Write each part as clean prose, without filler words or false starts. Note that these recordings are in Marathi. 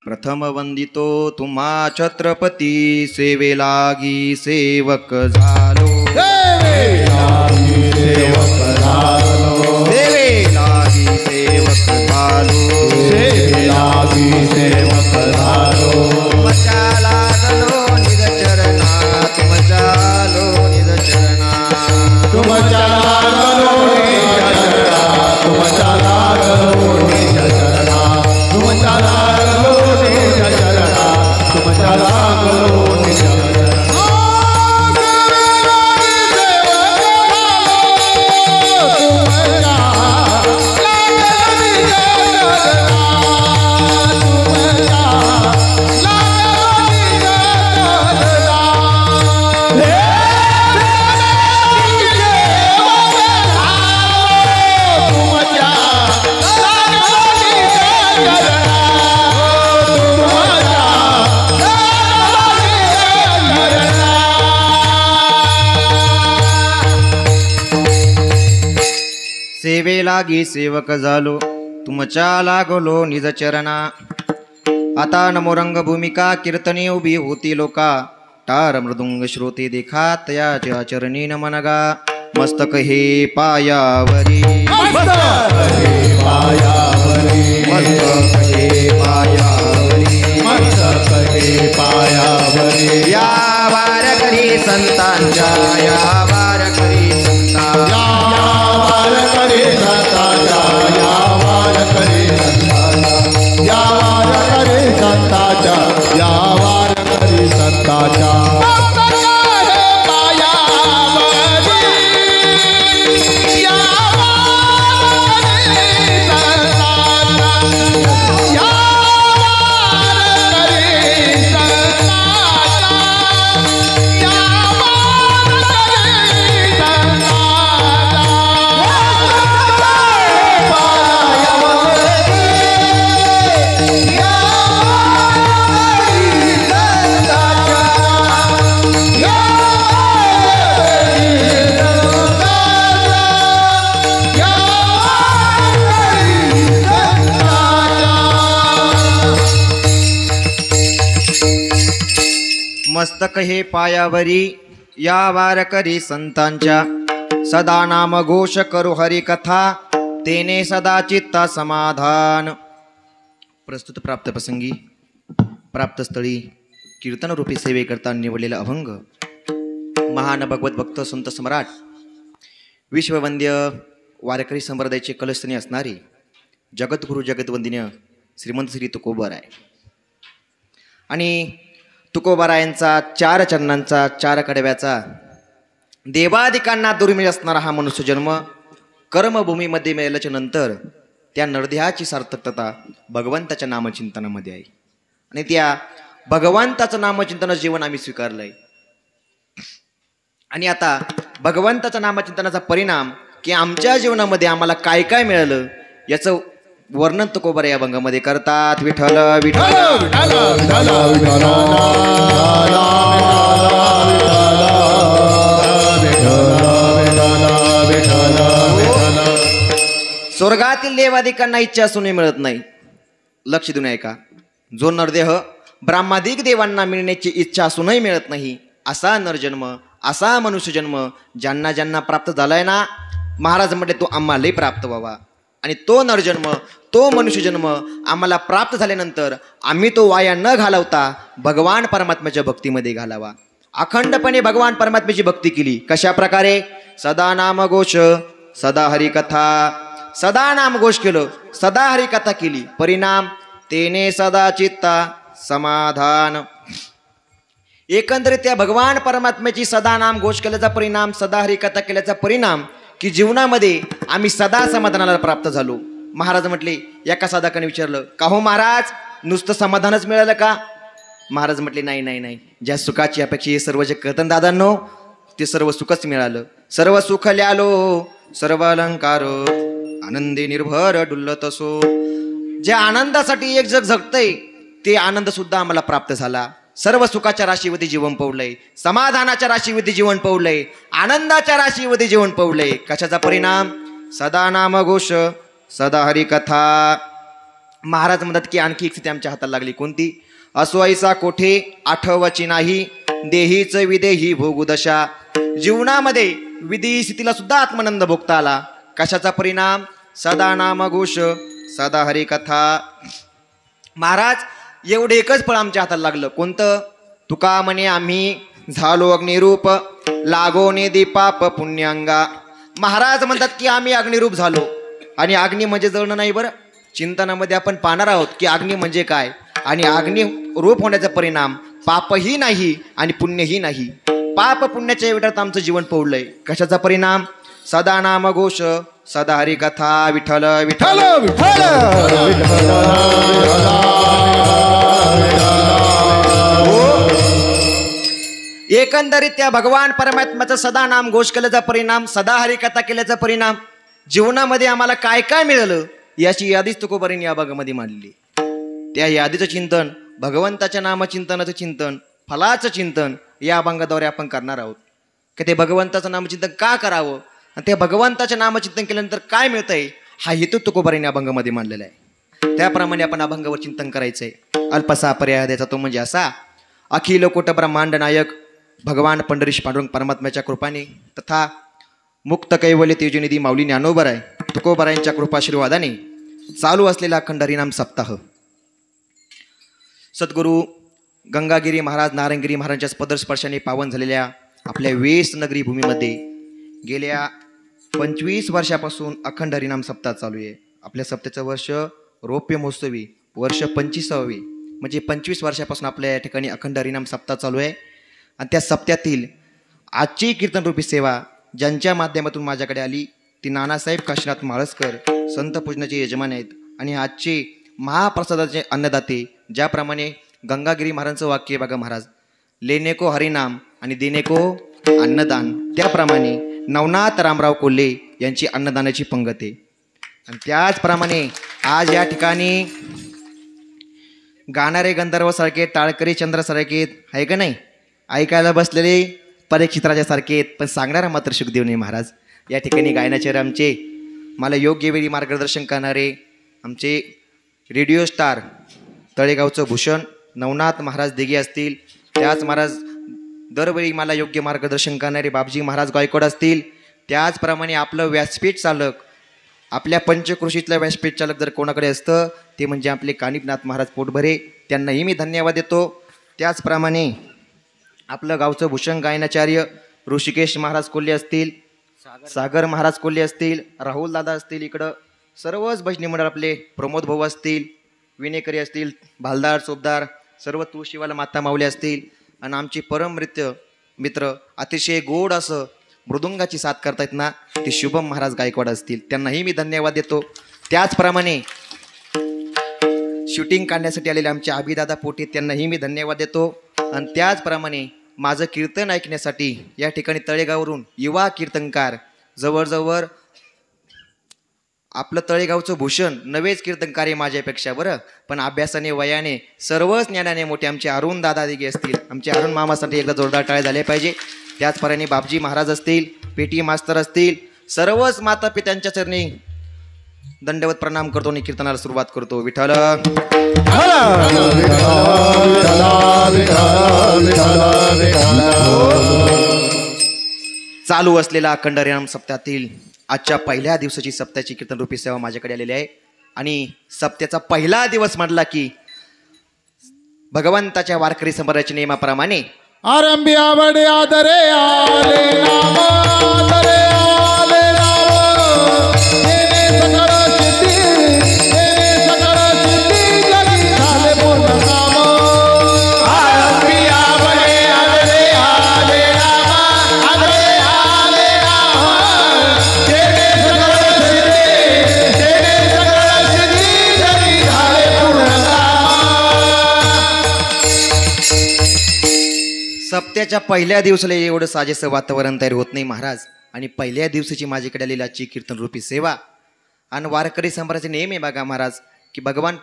प्रथम वंदितो तुम्हा छत्रपती, सेवे लागी सेवक झालो, सेवे लागी सेवक झालो, सेवे लागी सेवक झालो, सेवे लागी सेवक झालो. तुमच्या लागलो निज चरणा, तुमच्या लो निज चरणा, तुमच्या लागलो निज चरणा, तुमच्या लागलो निज चरणा, तुमच्या लागलो निज चरणा, तुमच्या लागलो निज चरणा. सेवे लागी सेवक झालो, तुमच्या लागलो निज चरणा. आता नमोरंग भूमिका कीर्तने उभी होती लोका, टार मृदुंग श्रोते देखा तयाच्या चरणी नमनगा. मस्तक हे पायावरी, मस्तक हे पायावरी, मस्तक हे पायावरी, मस्तक हे पायावरी. या वारकरी संतांच्या, या वारकरी संतांच्या, वारकरी संतांच्या, या वारकरी संतांच्या, या वारकरी संतांच्या, या वारकरी संतांच्या. मस्तक हे पायावरी, या वारकरी संतांच्या, सदा नाम घोष करू हरी कथा, तेने सदा चित्ता समाधान. प्रस्तुत प्राप्त प्रसंगी प्राप्त स्थळी कीर्तन रूपी सेवेकरता निवडलेला अभंग महान भगवत भक्त संत सम्राट विश्ववंद्य वारकरी संप्रदायाचे कलस्थनी असणारे जगद्गुरु जगद्वंदिन्य श्रीमंत श्री तुकोबाराय आणि तुकोबारायांचा 4 चरणांचा 4 कडव्याचा देवादिकांना दुर्मिळ असणारा हा मनुष्य जन्म कर्मभूमीमध्ये मिळाल्याच्या नंतर त्या नरदेहाची सार्थकता भगवंताच्या नामचिंतनामध्ये आहे आणि त्या भगवंताचं नामचिंतनाचं जीवन आम्ही स्वीकारलंय. आणि आता भगवंताच्या नामचिंतनाचा परिणाम की आमच्या जीवनामध्ये आम्हाला काय काय मिळालं याचं वर्णन तुकोबार या अभंगामध्ये करतात. विठ्ठल विठ्ठल स्वर्गातील देवादिकांना इच्छा असूनही मिळत नाही. लक्ष देऊन ऐका. जो नरदेह ब्रह्मादिक देवांना मिळण्याची इच्छा असूनही मिळत नाही असा नरजन्म, असा मनुष्य जन्म ज्यांना ज्यांना प्राप्त झालाय ना, महाराज म्हटले तो आम्हालाही प्राप्त व्हावा. आणि तो नरजन्म, तो मनुष्य जन्म आम्हाला प्राप्त झाल्यानंतर आम्ही तो वाया न घालवता भगवान परमात्म्याच्या भक्तीमध्ये घालावा. अखंडपणे भगवान परमात्म्याची भक्ती केली. कशा प्रकारे? सदा नामघोष, सदा हरिकथा. सदा नामघोष केलं, सदा हरिकथा केली. परिणाम तेने सदा चित्ता समाधान. एकंदरीत त्या भगवान परमात्म्याची सदा नामघोष केल्याचा परिणाम, सदा हरिकथा केल्याचा परिणाम की जीवनामध्ये आम्ही सदा समाधानाला प्राप्त झालो. महाराज म्हटले, एका साधकाने विचारलं, का हो महाराज नुसतं समाधानच मिळालं का? महाराज म्हटले, नाही नाही नाही, ज्या सुखाची अपेक्षा हे सर्व जे करतात दादांनो ते सर्व सुखच मिळालं. सर्व सुख ल्यालो सर्व अलंकार, आनंदी निर्भर डुल्लत असो. ज्या आनंदासाठी एक जग जगतंय ते आनंद सुद्धा आम्हाला प्राप्त झाला. सर्व सुखाच्या राशीवरती जीवन पवलंय, समाधानाच्या राशीवरती जीवन पवलंय, आनंदाच्या राशीवरती जीवन पवलंय. कशाचा परिणाम? सदा नामघोष, सदा हरिकथा. महाराज म्हणतात की आणखी एक स्थिती आमच्या हाताला लागली. कोणती? असो ऐसा कोठे आठवची नाही, देहीच विदेही भोगुदशा. जीवनामध्ये विदेही स्थितीला सुद्धा आत्मानंद भोगता आला. कशाचा परिणाम? सदा नामघोष सदा हरिकथा. महाराज एवढं एकच फळ आमच्या हाताला लागलं. कोणतं? तुका म्हणे आम्ही झालो अग्निरूप, लागोने दीपाप पुण्यांगा. महाराज म्हणतात की आम्ही अग्निरूप झालो. आणि अग्नी म्हणजे जळणं नाही बरं. चिंतनामध्ये आपण पाहणार आहोत की अग्नी म्हणजे काय. आणि अग्नी रूप होण्याचा परिणाम पापही नाही आणि पुण्यही नाही. पाप पुण्याच्या विटात आमचं जीवन पडलंय. कशाचा परिणाम? सदा नाम घोष सदा हरिकथा. विठ्ठल विठ्ठल एकंदरीत त्या भगवान परमात्म्याचा सदा नाम घोष केल्याचा परिणाम, सदा हरिकथा केल्याचा परिणाम जीवनामध्ये आम्हाला काय काय मिळालं याची यादीच तुकोबारीने या भागामध्ये मांडली. त्या यादीचं चिंतन, भगवंताच्या नामचिंतनाचं चिंतन, फलाचं चिंतन या अभंगाद्वारे आपण करणार आहोत. की ते भगवंताचं नामचिंतन का करावं आणि त्या भगवंताचं नामचिंतन केल्यानंतर काय मिळतंय हा हेतू तुकोबारीने अभंगामध्ये मांडलेला आहे. त्याप्रमाणे आपण अभंगावर चिंतन करायचंय. अल्पसा पर्याय द्यायचा तो म्हणजे असा. अखिल कोट ब्रह्मांड नायक भगवान पंढरीश पांडुरंग परमात्म्याच्या कृपाने तथा मुक्त कैवल्य तेजनिधी माऊली ज्ञानोबराय तुकोबारायांच्या कृपाशीर्वादाने चालू असलेला अखंड हरिनाम सप्ताह सद्गुरू गंगागिरी महाराज नारायणगिरी महाराजांच्या स्पर्शाने पावन झालेल्या आपल्या वेस नगरी भूमीमध्ये गेल्या 25 वर्षापासून अखंड हरिनाम सप्ताह चालू आहे. आपल्या सप्त्याचं वर्ष रौप्य महोत्सवी वर्ष 25वे म्हणजे 25 वर्षापासून आपल्या या ठिकाणी अखंड हरिनाम सप्ताह चालू आहे. आणि त्या सप्त्यातील आजची कीर्तनरूपी सेवा ज्यांच्या माध्यमातून माझ्याकडे आली ती नानासाहेब काशीनाथ माळसकर संत पूजनाचे यजमान आहेत. आणि आजचे महाप्रसादाचे अन्नदाते ज्याप्रमाणे गंगागिरी महाराजांचं वाक्य बघा महाराज, लेने को हरिनाम आणि देने को अन्नदान, त्याप्रमाणे नवनाथ रामराव कोल्हे यांची अन्नदानाची पंगत आहे. आणि त्याचप्रमाणे आज या ठिकाणी गाणारे गंधर्वसारखे, टाळकरी चंद्रासारखे आहे का नाही, ऐकायला बसलेले परीक्षित राजासारखे आहेत, पण सांगणारा मात्र सुखदेवने महाराज. या ठिकाणी गायनाचे आमचे मला योग्य वेळी मार्गदर्शन करणारे आमचे रेडिओ स्टार तळेगावचं भूषण नवनाथ महाराज दिघे असतील, त्याच महाराज दरवेळी मला योग्य मार्गदर्शन करणारे बाबजी महाराज गायकवाड असतील, त्याचप्रमाणे आपलं व्यासपीठ चालक, आपल्या पंचकृषीतलं व्यासपीठ चालक जर कोणाकडे असतं ते म्हणजे आपले कानिपनाथ महाराज पोटभरे, त्यांनाही मी धन्यवाद देतो. त्याचप्रमाणे आपलं गावचं भूषण गायनाचार्य ऋषिकेश महाराज कोल्हे असतील, सागर महाराज कोल्हे असतील, राहुल दादा असतील, इकडं सर्वच भजनी मंडळ आपले प्रमोद भाऊ असतील, विनेकरी असतील, भालदार चोपदार, सर्व तुळशीवाला माता माऊली असतील, आणि आमचे परम मित्र अतिशय गोड असं मृदुंगाची साथ करतायत ना ते शुभम महाराज गायकवाड असतील, त्यांनाही मी धन्यवाद देतो. त्याचप्रमाणे शूटिंग काढण्यासाठी आलेले आमचे अभिदादा पोटे त्यांनाही मी धन्यवाद देतो. आणि त्याचप्रमाणे माझं कीर्तन ऐकण्यासाठी या ठिकाणी तळेगाववरून युवा कीर्तनकार जवळजवळ आपलं तळेगावचं भूषण नवेच कीर्तनकार आहे माझ्यापेक्षा बरं, पण अभ्यासाने वयाने सर्वच ज्ञानाने मोठे आमचे अरुण दादा दिघे असतील, आमचे अरुण मामासाठी एकदा जोरदार टाळे झाले पाहिजे. त्याचप्रमाणे बापजी महाराज असतील, पेटी मास्तर असतील, सर्वच माता पित्यांच्या चरणी दंडवत प्रणाम करतो आणि कीर्तनाला सुरुवात करतो. विठ्ठल चालू असलेला अखंड हरिनाम सप्त्यातील आजच्या पहिल्या दिवसाची सप्त्याची कीर्तनरूपी सेवा माझ्याकडे आलेली आहे. आणि सप्त्याचा पहिला दिवस म्हटला की भगवंताच्या वारकरी संप्रदायाच्या नियमाप्रमाणे आरंभी आवडे आदरे आले नाम, आदरे आले नाम, देणे सकळ सिद्धी, देणे सकळ सिद्धी, जगी झाले पूर्ण काम. आरंभी आवडे आदरे आले नाम, आदरे आले नाम, देणे सकळ सिद्धी, देणे सकळ सिद्धी, जगी झाले पूर्ण काम. सप्त्याच्या पहिल्या दिवसाला एवढं साजेसं वातावरण तयार होत नाही महाराज. आणि पहिल्या दिवसाची माझ्याकडे आलेली आजची कीर्तनरूपी सेवा आणि वारकरी संप्रदायाचे नेम आहे बघा महाराज, की भगवान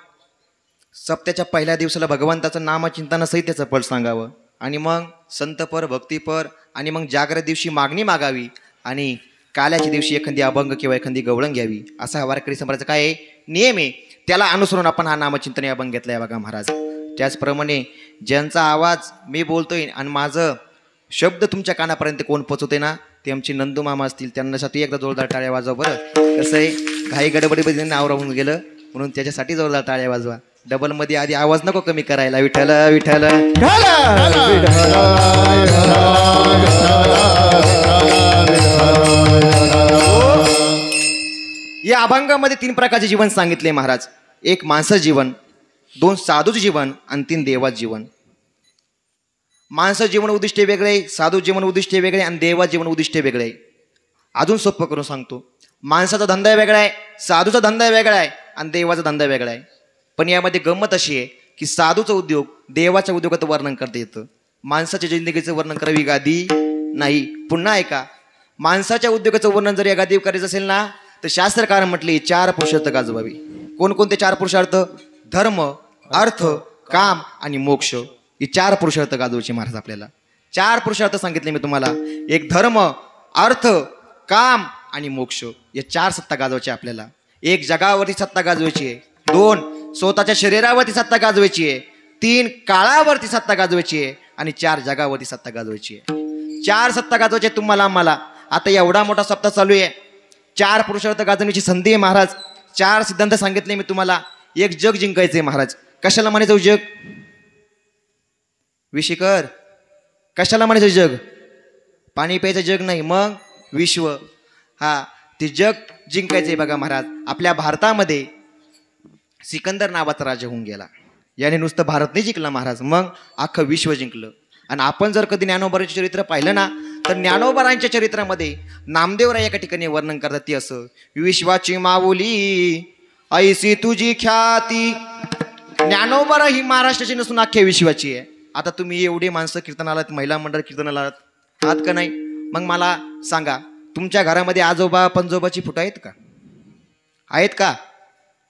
सप्त्याच्या पहिल्या दिवसाला भगवंताचं नामचिंतनासहित त्याचं फळ सांगावं, आणि मग संतपर भक्तीपर, आणि मग जागृत दिवशी मागणी मागावी, आणि काल्याच्या दिवशी एखादी अभंग किंवा एखादी गवळण घ्यावी, असा हा वारकरी संप्रदायाचा काय आहे नियम आहे. त्याला अनुसरून आपण हा नामचिंतन या अभंग घेतलाय बघा महाराज. त्याचप्रमाणे ज्यांचा आवाज मी बोलतोय आणि माझं शब्द तुमच्या कानापर्यंत कोण पोचवते ना, ते आमचे नंदू मामा असतील. त्यांच्यासाठी एकदा जोरदार टाळ्या वाजवा बरं. कसं आहे, घाई गडबडीमध्ये नाव राहून गेलं म्हणून त्याच्यासाठी जोरदार टाळ्या वाजवा. डबल मध्ये आधी आवाज नको कमी करायला. विठ्ठल विठ्ठल या अभंगामध्ये 3 प्रकारचे जीवन सांगितले महाराज. 1 माणसाचं जीवन, 2 साधूचं जीवन आणि 3 देवाचं जीवन. माणसाचं जीवन उद्दिष्टे वेगळे, साधू जीवन उद्दिष्टे वेगळे आणि देवाचं जीवन उद्दिष्टे वेगळे. अजून सोपं करून सांगतो, माणसाचा धंदा वेगळा आहे, साधूचा धंदा वेगळा आहे आणि देवाचा धंदा वेगळा आहे. पण यामध्ये गंमत अशी आहे की साधूचा उद्योग देवाच्या उद्योगाचं वर्णन करता येतं. माणसाच्या जिंदगीचं वर्णन करावी गादी नाही. पुन्हा ऐका, माणसाच्या उद्योगाचं वर्णन जर या गादीवर करायचं असेल ना, तर शास्त्रकार म्हटले 4 पुरुषार्थ गाजवावी. कोणकोणते 4 पुरुषार्थ? धर्म, अर्थ, काम आणि मोक्ष. हे 4 पुरुषार्थ गाजवायचे महाराज आपल्याला. 4 पुरुषार्थ सांगितले मी तुम्हाला. 1 धर्म, अर्थ, काम आणि मोक्ष. या 4 सत्ता गाजवायच्या आपल्याला. 1 जगावरती सत्ता गाजवायची आहे. 2 स्वतःच्या शरीरावरती सत्ता गाजवायची आहे. 3 काळावरती सत्ता गाजवायची आहे आणि 4 जगावरती सत्ता गाजवायची आहे. 4 सत्ता गाजवायची आहे तुम्हाला आम्हाला. आता एवढा मोठा सप्ताह चालू आहे, 4 पुरुषार्थ गाजवण्याची संधी आहे महाराज. 4 सिद्धांत सांगितले मी तुम्हाला. 1 जग जिंकायचंय महाराज. कशाला म्हणायचं जग? विशिकर, कशाला म्हणायचं जग? पाणी प्यायचं जग नाही, मग विश्व. हा, ते जग जिंकायचंय बघा महाराज. आपल्या भारतामध्ये सिकंदर नावाचा राजा होऊन गेला. याने नुसतं भारत नाही जिंकला महाराज, मग अख्खं विश्व जिंकलं. आणि आपण जर कधी ज्ञानोबारांचे चरित्र पाहिलं ना, तर ज्ञानोबारांच्या चरित्रामध्ये नामदेवराय एका ठिकाणी वर्णन करतात. ती असं, विश्वाची माऊली ऐसी तुझी ख्याती. ज्ञानोबारा ही महाराष्ट्राची नसून अख्ख्या विश्वाची आहे. आता तुम्ही एवढे माणसं कीर्तनाला, महिला मंडळ कीर्तनाला आहात का नाही? मग मला सांगा, तुमच्या घरामध्ये आजोबा पंजोबाची फोटो आहेत का? आहेत का?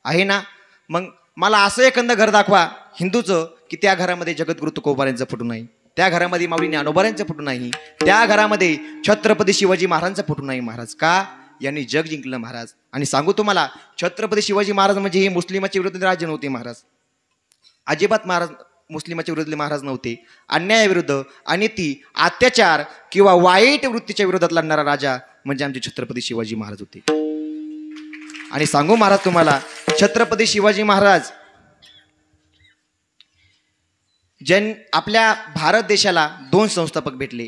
आहे ना? मग मला असं एखादं घर दाखवा हिंदूचं की त्या घरामध्ये जगद्गुरु तुकोबारांचा फोटो नाही, त्या घरामध्ये माऊली ज्ञानोबारांचा फोटो नाही, त्या घरामध्ये छत्रपती शिवाजी महाराजांचा फोटो नाही महाराज. का? यांनी जग जिंकलं महाराज. आणि सांगू तुम्हाला, छत्रपती शिवाजी महाराज म्हणजे हे मुस्लिमाच्या विरुद्ध राज्य नव्हते महाराज. अजिबात महाराज मुस्लिमाच्या विरुद्ध महाराज नव्हते. अन्यायाविरुद्ध, अनिती, अत्याचार किंवा वाईट वृत्तीच्या विरोधात लढणारा राजा म्हणजे आमचे छत्रपती शिवाजी महाराज होते. आणि सांगू महाराज तुम्हाला, छत्रपती शिवाजी महाराज आपल्या भारत देशाला 2 संस्थापक भेटले.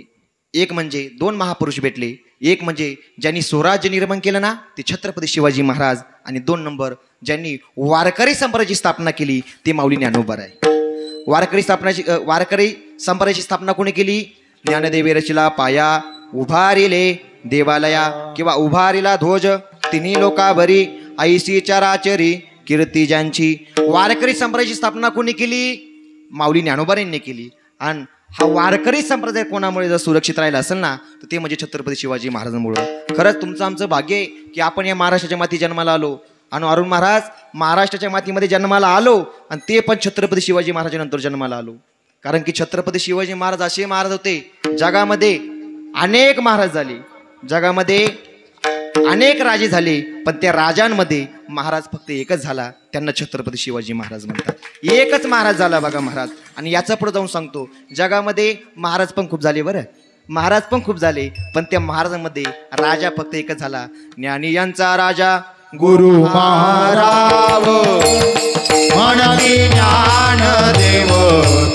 एक म्हणजे 2 महापुरुष भेटले. एक म्हणजे ज्यांनी स्वराज्य निर्माण केलं ना, ते छत्रपती शिवाजी महाराज. आणि 2 नंबर ज्यांनी वारकरी संप्रदायाची स्थापना केली, ते माऊली ज्ञानोबाराय. वारकरी संप्रदायाची स्थापना कोणी केली? ज्ञानदेवे रचिला पाया, उभारिले देवालया किंवा उभारिला ध्वज, तिन्ही लोकावरी ऐसी चराचरी कीर्ती ज्यांची. वारकरी संप्रदायाची स्थापना कोणी केली? माऊली ज्ञानोबारांनी केली. आणि हा वारकरी संप्रदाय कोणामुळे जर सुरक्षित राहिला असेल ना, तर ते म्हणजे छत्रपती शिवाजी महाराजांमुळं. खरंच तुमचं आमचं भाग्य आहे की आपण या महाराष्ट्राच्या माती जन्माला आलो. आणि अरुण महाराज महाराष्ट्राच्या मातीमध्ये जन्माला आलो आणि ते पण छत्रपती शिवाजी महाराजांनंतर जन्माला आलो. कारण की छत्रपती शिवाजी महाराज असे महाराज होते, जगामध्ये अनेक महाराज झाले, जगामध्ये अनेक राजे झाले, पण त्या राजांमध्ये महाराज फक्त एकच झाला, त्यांना छत्रपती शिवाजी महाराज म्हणतात. एकच महाराज झाला बघा महाराज. आणि याचा पुढे जाऊन सांगतो, जगामध्ये महाराज पण खूप झाले बरं, महाराज पण खूप झाले, पण त्या महाराजांमध्ये राजा फक्त एकच झाला. ज्ञानी यांचा राजा गुरु महाराज म्हणती ज्ञान देव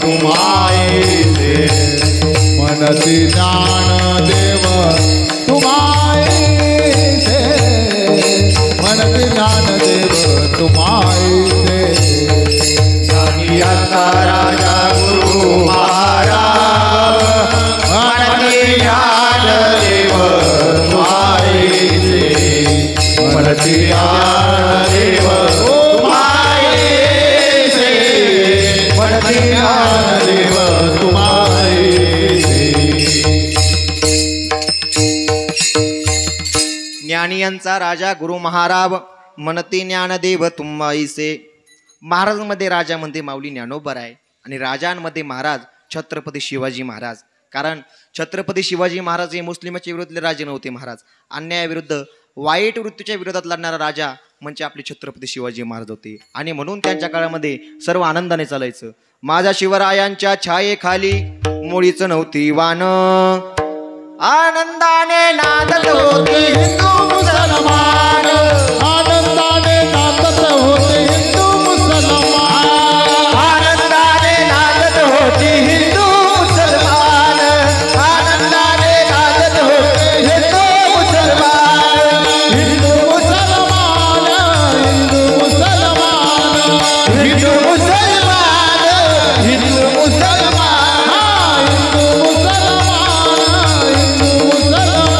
तुम्हाईचे, म्हणती ज्ञान देव तुम्हाईचे, म्हणती ज्ञान देव तुम्हाईचे. ज्ञानी यांचा राजा गुरु महाराज म्हणती ज्ञान देव तुम्हाईचे, म्हणती ज्ञान देव तुम्हाईचे, म्हणती ज्ञान देव तुम्हाईचे. ज्ञानी यांचा राजा गुरु महाराज म्हणते ज्ञानदेव तुम्हाईसे. महाराजांमध्ये राजा म्हणते माऊली ज्ञानोबाराय आणि राजांमध्ये महाराज छत्रपती शिवाजी महाराज. कारण छत्रपती शिवाजी महाराज हे मुस्लिमाच्या विरुद्ध राजे नव्हते महाराज. अन्यायाविरुद्ध वाईट वृत्तीच्या विरोधात लढणारा राजा म्हणजे आपले छत्रपती शिवाजी महाराज होते. आणि म्हणून त्यांच्या काळामध्ये सर्व आनंदाने चालायचं. माझ्या शिवरायांच्या छायेखाली मुळीच नव्हती वान, आनंदाने नांदत होते हिंदू मुसलमान, आनंदाने नाचत होते हिंदू मुसलमान, आनंदाने नांदत होते हिंदू मुसलमान, आनंदाने नांदत होते हिंदू मुसलमान, हिंदू मुसलमान, हिंदू मुसलमान, हिंदू मुसलमान, हिंदू मुसलमान, हिंदू मुसलमान, हिंदू मुसलमान,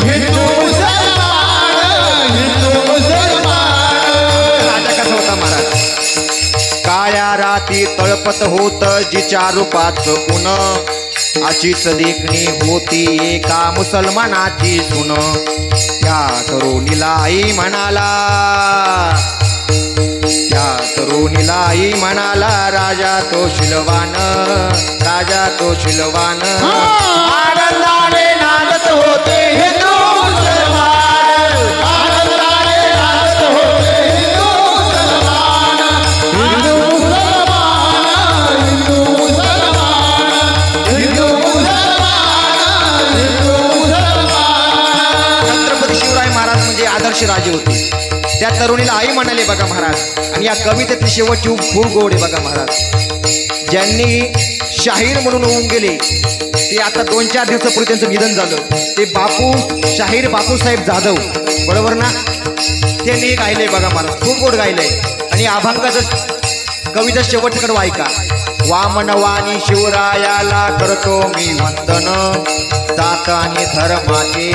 हिंदू मुसलमान, हिंदू मुसलमान. राजा कसा होता महाराज? काळ्या राती तळपत होत जिच्या रूपाच ऊन, अशीच देखणी होती एका मुसलमानाची सून. त्या तरुणीला आई म्हणाला, त्या तरुणीला आई म्हणाला, राजा तो शिलवान, राजा तो शिलवान. आनंदाने नांदत होते हिंदू मुसलमान, आनंदाने नांदत होते हिंदू मुसलमान, हिंदू मुसलमान, हिंदू मुसलमान, हिंदू मुसलमान, हिंदू मुसलमान. छत्रपती शिवराय महाराज म्हणजे आदर्श राजे होते. त्या तरुणीला आई म्हणाले बघा महाराज. आणि या कवितेतली शेवटची खूप गोड आहे बघा महाराज. ज्यांनी शाहीर म्हणून होऊन गेले ते आता 2-4 दिवसापूर्वी त्यांचं निधन झालं. ते बापू शाहीर बापूसाहेब जाधव, बरोबर ना? त्यांनी गायलंय बघा महाराज, खूप गोड गायलंय. आणि अभंगाचं कविता शेवटकडं ऐका. वामनवाणी शिवरायाला करतो मी वंदन, जात आणि धर्माचे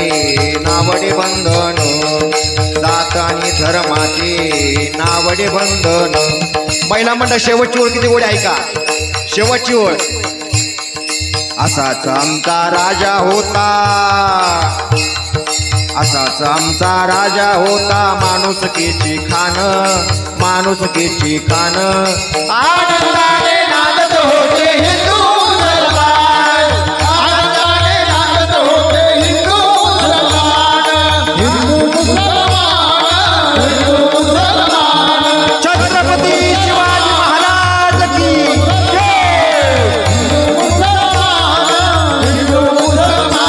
नावडे बंधन, जात आणि धर्माचे नावडे बंधन. महिला मंडळ शेवटची ओळ किती गोडी ऐका. शेवटची ओळ. असाच आमचा राजा होता, असाच आमचा राजा होता, माणुसकीची खान, माणुसकीची खान. आनंदाने नांदत होते हिंदू मुसलमान, आनंदाने नांदत होते हिंदू मुसलमान, हिंदू मुसलमान, हिंदू मुसलमान, छत्रपती शिवाजी महाराज की जय. हिंदू मुसलमान, हिंदू मुसलमान.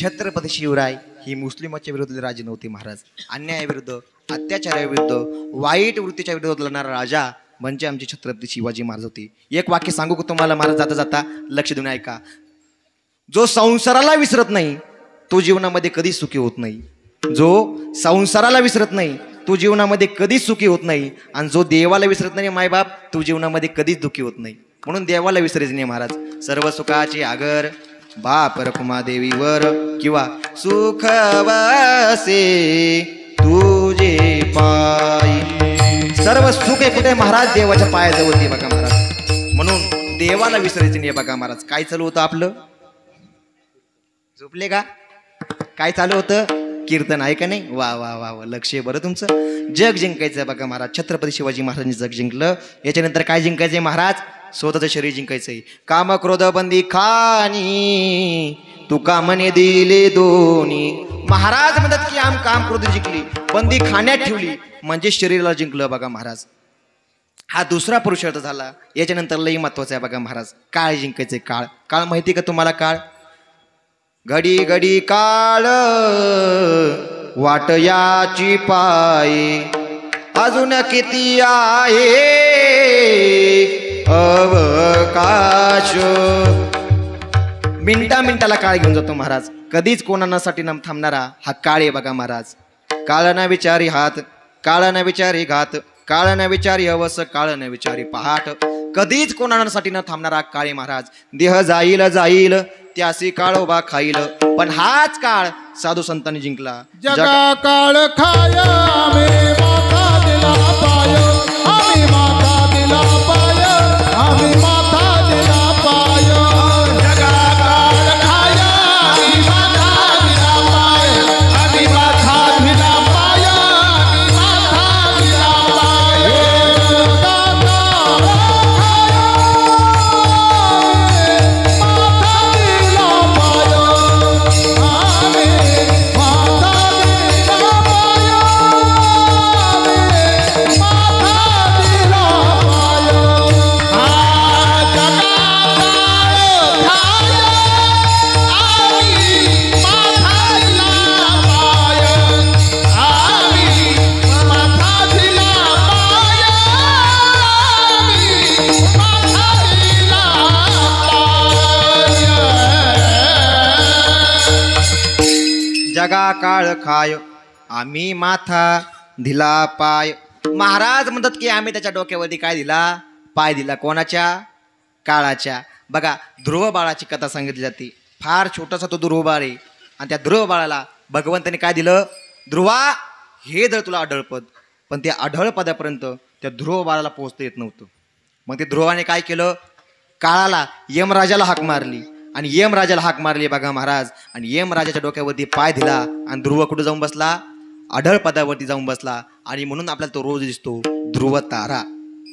छत्रपती शिवराय ही मुस्लिमाच्या विरुद्ध राजे नव्हते महाराज. अन्यायाविरुद्ध, अत्याचाराविरुद्ध, वाईट वृत्तीच्या विरोधात लढणारा राजा म्हणजे आमचे छत्रपती शिवाजी महाराज होते. एक वाक्य सांगू का तुम्हाला महाराज, जाता जाता लक्ष देऊन ऐका. जो संसाराला विसरत नाही तो जीवनामध्ये कधीच सुखी होत नाही. जो संसाराला विसरत नाही तो जीवनामध्ये कधीच सुखी होत नाही. आणि जो देवाला विसरत नाही मायबाप, तो जीवनामध्ये कधीच दुःखी होत नाही. म्हणून देवाला विसरायचं नाही महाराज. सर्व सुखाची आगर बाप रखुमा देवीवर, किंवा सुख वसे तुझे पायी. सर्व सुख आहे कुठे महाराज? देवाच्या पायाजवळ ते बघा महाराज. म्हणून देवाला विसरायचं नाही बघा महाराज. काय चालू होतं आपलं? झोपले का? काय चालू होतं? कीर्तन आहे का नाही? वा वा वा वा, लक्ष आहे बरं तुमचं. जग जिंकायचं बघा महाराज. छत्रपती शिवाजी महाराजांनी जग जिंकलं. याच्यानंतर काय जिंकायचंय महाराज? स्वतःचं शरीर जिंकायचंय. काम क्रोध बंदी खानी, तुका म्हणे दिले दोन्ही. महाराज म्हणतात की आम काम क्रोध जिंकली, बंदी खाण्यात ठेवली, म्हणजे शरीराला जिंकलं बघा महाराज. हा दुसरा पुरुषार्थ झाला. याच्यानंतर लई महत्वाचा आहे बघा महाराज. काळ जिंकायचंय. काळ. काळ माहिती का तुम्हाला? काळ घडी घडी काळ वाट याची पायी, अजून किती आहे अवकाश. मिनटा मिनटाला काळ घेऊन जातो महाराज. कधीच कोणासाठी न थांबणारा हा काळ आहे बघा महाराज. काळ न विचारी हात, काळ न विचारी घात, काळ न विचारी हवस, काळ न विचारी पहाट. कधीच कोणासाठी न थांबणारा काळ आहे महाराज. देह जाईल जाईल त्यासी काळ उभा खाईल, पण हाच काळ साधू संतांनी जिंकला. जगा काळ खाय आम्ही माथा दिला पाय, आम्ही माथा दिला पाय, आम्ही माथा दिला पाय. जगा काळ खाय आम्ही माथा दिला पाय, आम्ही माथा दिला पाय, आम्ही माथा दिला पाय. जगा काळ खाय माथा दिला पाय, आम्ही काळ खाय आम्ही माथा दिला पाय. महाराज म्हणतात की आम्ही त्याच्या डोक्यावरती काय दिला? पाय दिला. कोणाच्या? काळाच्या. बघा, ध्रुव बाळाची कथा सांगितली जाते. फार छोटासा तो ध्रुव बाळ आहे आणि त्या ध्रुव बाळाला भगवंताने काय दिलं? ध्रुवा, हे जर तुला अढळपद. पण त्या अढळपदापर्यंत त्या ध्रुव बाळाला पोहोचता येत नव्हतं. मग ते ध्रुवाने काय केलं? काळाला, यमराजाला हाक मारली आणि यमराजाला हाक मारली बघा महाराज. आणि यमराजाच्या डोक्यावरती पाय दिला आणि ध्रुव कुठं जाऊन बसला? अढळ पदावरती जाऊन बसला. आणि म्हणून आपल्याला तो रोज दिसतो ध्रुव तारा.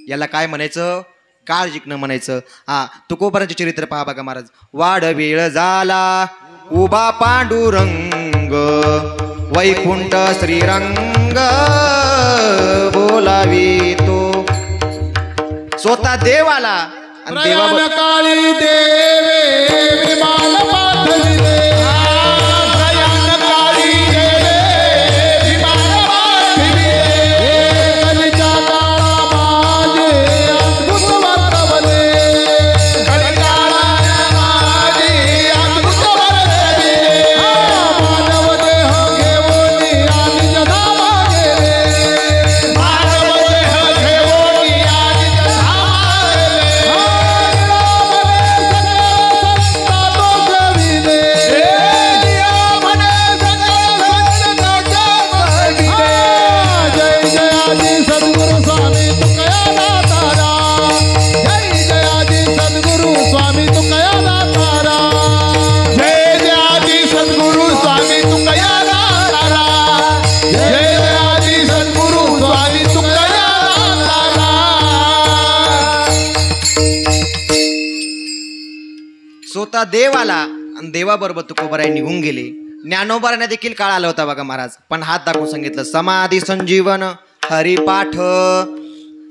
याला काय म्हणायचं? काळ जिंकणं म्हणायचं. हा, तुकोबारांचे चरित्र पहा बघा महाराज. वाढ वेळ झाला उभा पांडुरंग वैकुंठ श्रीरंग बोलावी तो. स्वतः देवाला आणि देवा काळी देवे विमान पाठविले. स्वतः देव आला आणि देवाबरोबर तुकोबाराय निघून गेले. ज्ञानोबारांना देखील काळ आला होता बघा महाराज. पण हात दाखवून सांगितलं समाधी संजीवन हरिपाठ.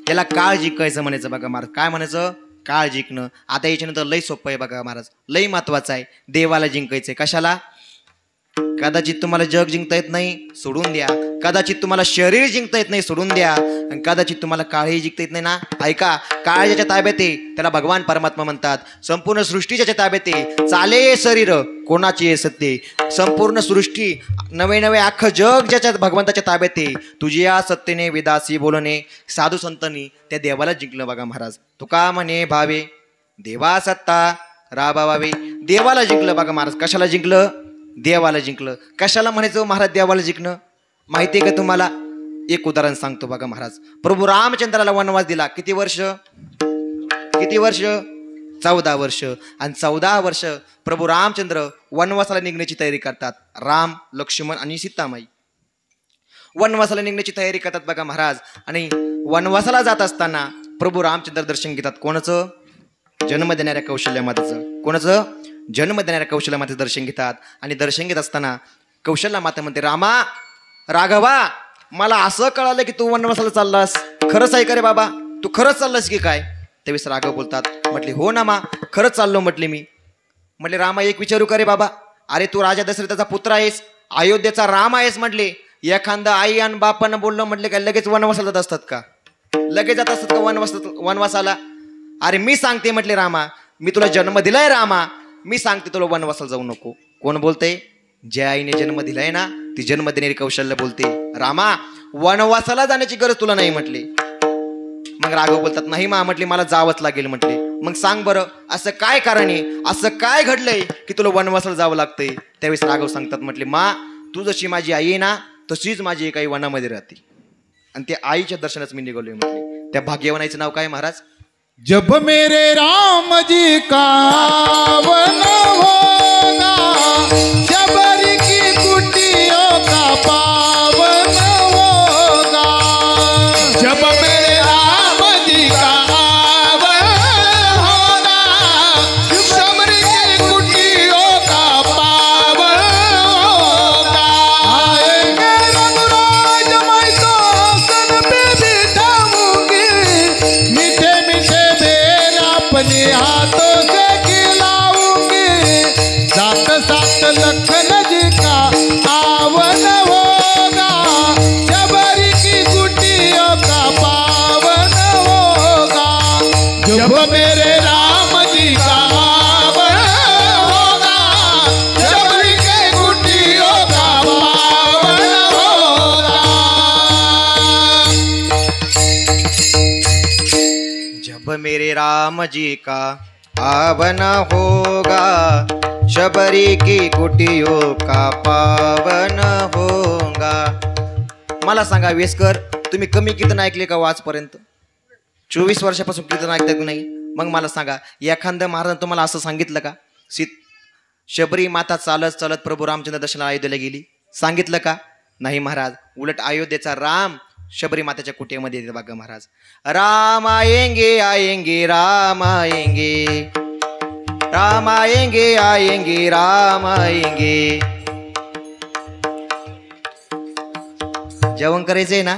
याला काळ जिंकायचं म्हणायचं बघा महाराज. काय म्हणायचं? काळ जिंकणं. आता याच्यानंतर लय सोपं आहे बघा महाराज, लय महत्वाचं आहे. देवाला जिंकायचंय. कशाला? कदाचित तुम्हाला जग जिंकता येत नाही, सोडून द्या. कदाचित तुम्हाला शरीर जिंकता येत नाही, सोडून द्या. आणि कदाचित तुम्हाला काळही जिंकता येत नाही ना, ऐका, काळ ज्याच्या ताब्यात आहे त्याला भगवान परमात्मा म्हणतात. संपूर्ण सृष्टी ज्याच्या ताब्यात आहे, चाले शरीर कोणाची आहे सत्य. संपूर्ण सृष्टी नवे नवे अख्खं जग ज्याच्या भगवंताच्या ताब्यात आहे. तुझी या सत्तेने विदासी बोलणे साधू संतांनी त्या देवाला जिंकलं बघा महाराज. तुका म्हणे भावे देवा सत्ता राबावे. देवाला जिंकलं बघा महाराज. कशाला जिंकलं? देवाला जिंकलं. कशाला म्हणायचं महाराज देवाला जिंकणं? माहिती आहे का तुम्हाला? एक उदाहरण सांगतो बघा महाराज. प्रभू रामचंद्राला वनवास दिला. किती वर्ष? किती वर्ष? 14 वर्ष. आणि 14 वर्ष प्रभू रामचंद्र वनवासाला निघण्याची तयारी करतात. राम, लक्ष्मण आणि सीतामाई वनवासाला निघण्याची तयारी करतात बघा महाराज. आणि वनवासाला जात असताना प्रभू रामचंद्र दर्शन घेतात. कोणाचं? जन्म देणाऱ्या कौशल्य मातेचं. कोणाचं? जन्म देणाऱ्या कौशल्य मातेचं दर्शन घेतात. आणि दर्शन घेत असताना कौशल्या माता म्हणते, रामा, राघवा, मला असं कळालं की तू वनवासाला चाललास. खरंच आहे का रे बाबा? तू खरंच चाललास की काय? त्यावेळेस राघव बोलतात, म्हटले हो ना मा, खरंच चाललो म्हटले मी. म्हटले रामा, एक विचारू का रे बाबा? अरे तू राजा दशरथाचा पुत्र आहेस, अयोध्येचा राम आहेस. म्हटले एखादा आई आणि बापानं बोललं म्हटले काय लगेच वनवासाला जात असतात का? लगेच जात असतात का वनवासाला? अरे मी सांगते म्हटले रामा, मी तुला जन्म दिलाय रामा, मी सांगते तुला वनवासाला जाऊ नको. कोण बोलते? ज्या आईने जन्म दिलाय ना ती जन्म देणारी कौशल्य बोलते, रामा वनवासाला जाण्याची गरज तुला नाही म्हटले. मग राघव बोलतात, नाही मा म्हटले, मला जावंच लागेल म्हटले. मग सांग बरं असं काय कारण आहे, असं काय घडलंय की तुला वनवासाला जावं लागतंय? त्यावेळेस राघव सांगतात, म्हटले मा, तू जशी माझी आई आहे ना तशीच माझी एक आई वनामध्ये राहते. आणि त्या आईच्या दर्शनाच मी निघालोय म्हटले. त्या भाग्यवान आईचं नाव काय महाराज? जब मेरे राम जी का वन होगा, शबरी की कुटियों का पावन होगा. जब मेरे राम जी का वन होगा, शबरी की कुटियों का पावन होगा. आएंगे रघुराज मैं तो आसन पे बिठाऊंगी, मीठे मीठे अपने हाथों से खिलाऊंगी. सात सात लखन जी का आवन होगा, शबरी की कुटियों का पावन होगा. जब मेरे राम जी का आवन होगा, शबरी की कुटियों का पावन जब मेरे राम जी का आवन होगा, शबरी की कुटियों का पावन होगा. मला सांगा वेस्कर, तुम्ही कमी कीर्तन ऐकले का आजपर्यंत? 24 वर्षापासून कीर्तन ऐकतात की नाही? मग मला सांगा, एखादं महाराज तुम्हाला असं सांगितलं का शबरी माता चालत चालत प्रभू रामचंद्र दर्शनाला अयोध्येला गेली? सांगितलं का? नाही महाराज. उलट अयोध्येचा राम शबरी मातेच्या कुटीमध्ये येते बघा महाराज. राम आएंगे आएंगे राम आएंगे, राम आएंगे आएंगे राम आएंगे. जेवण करायचंय ना?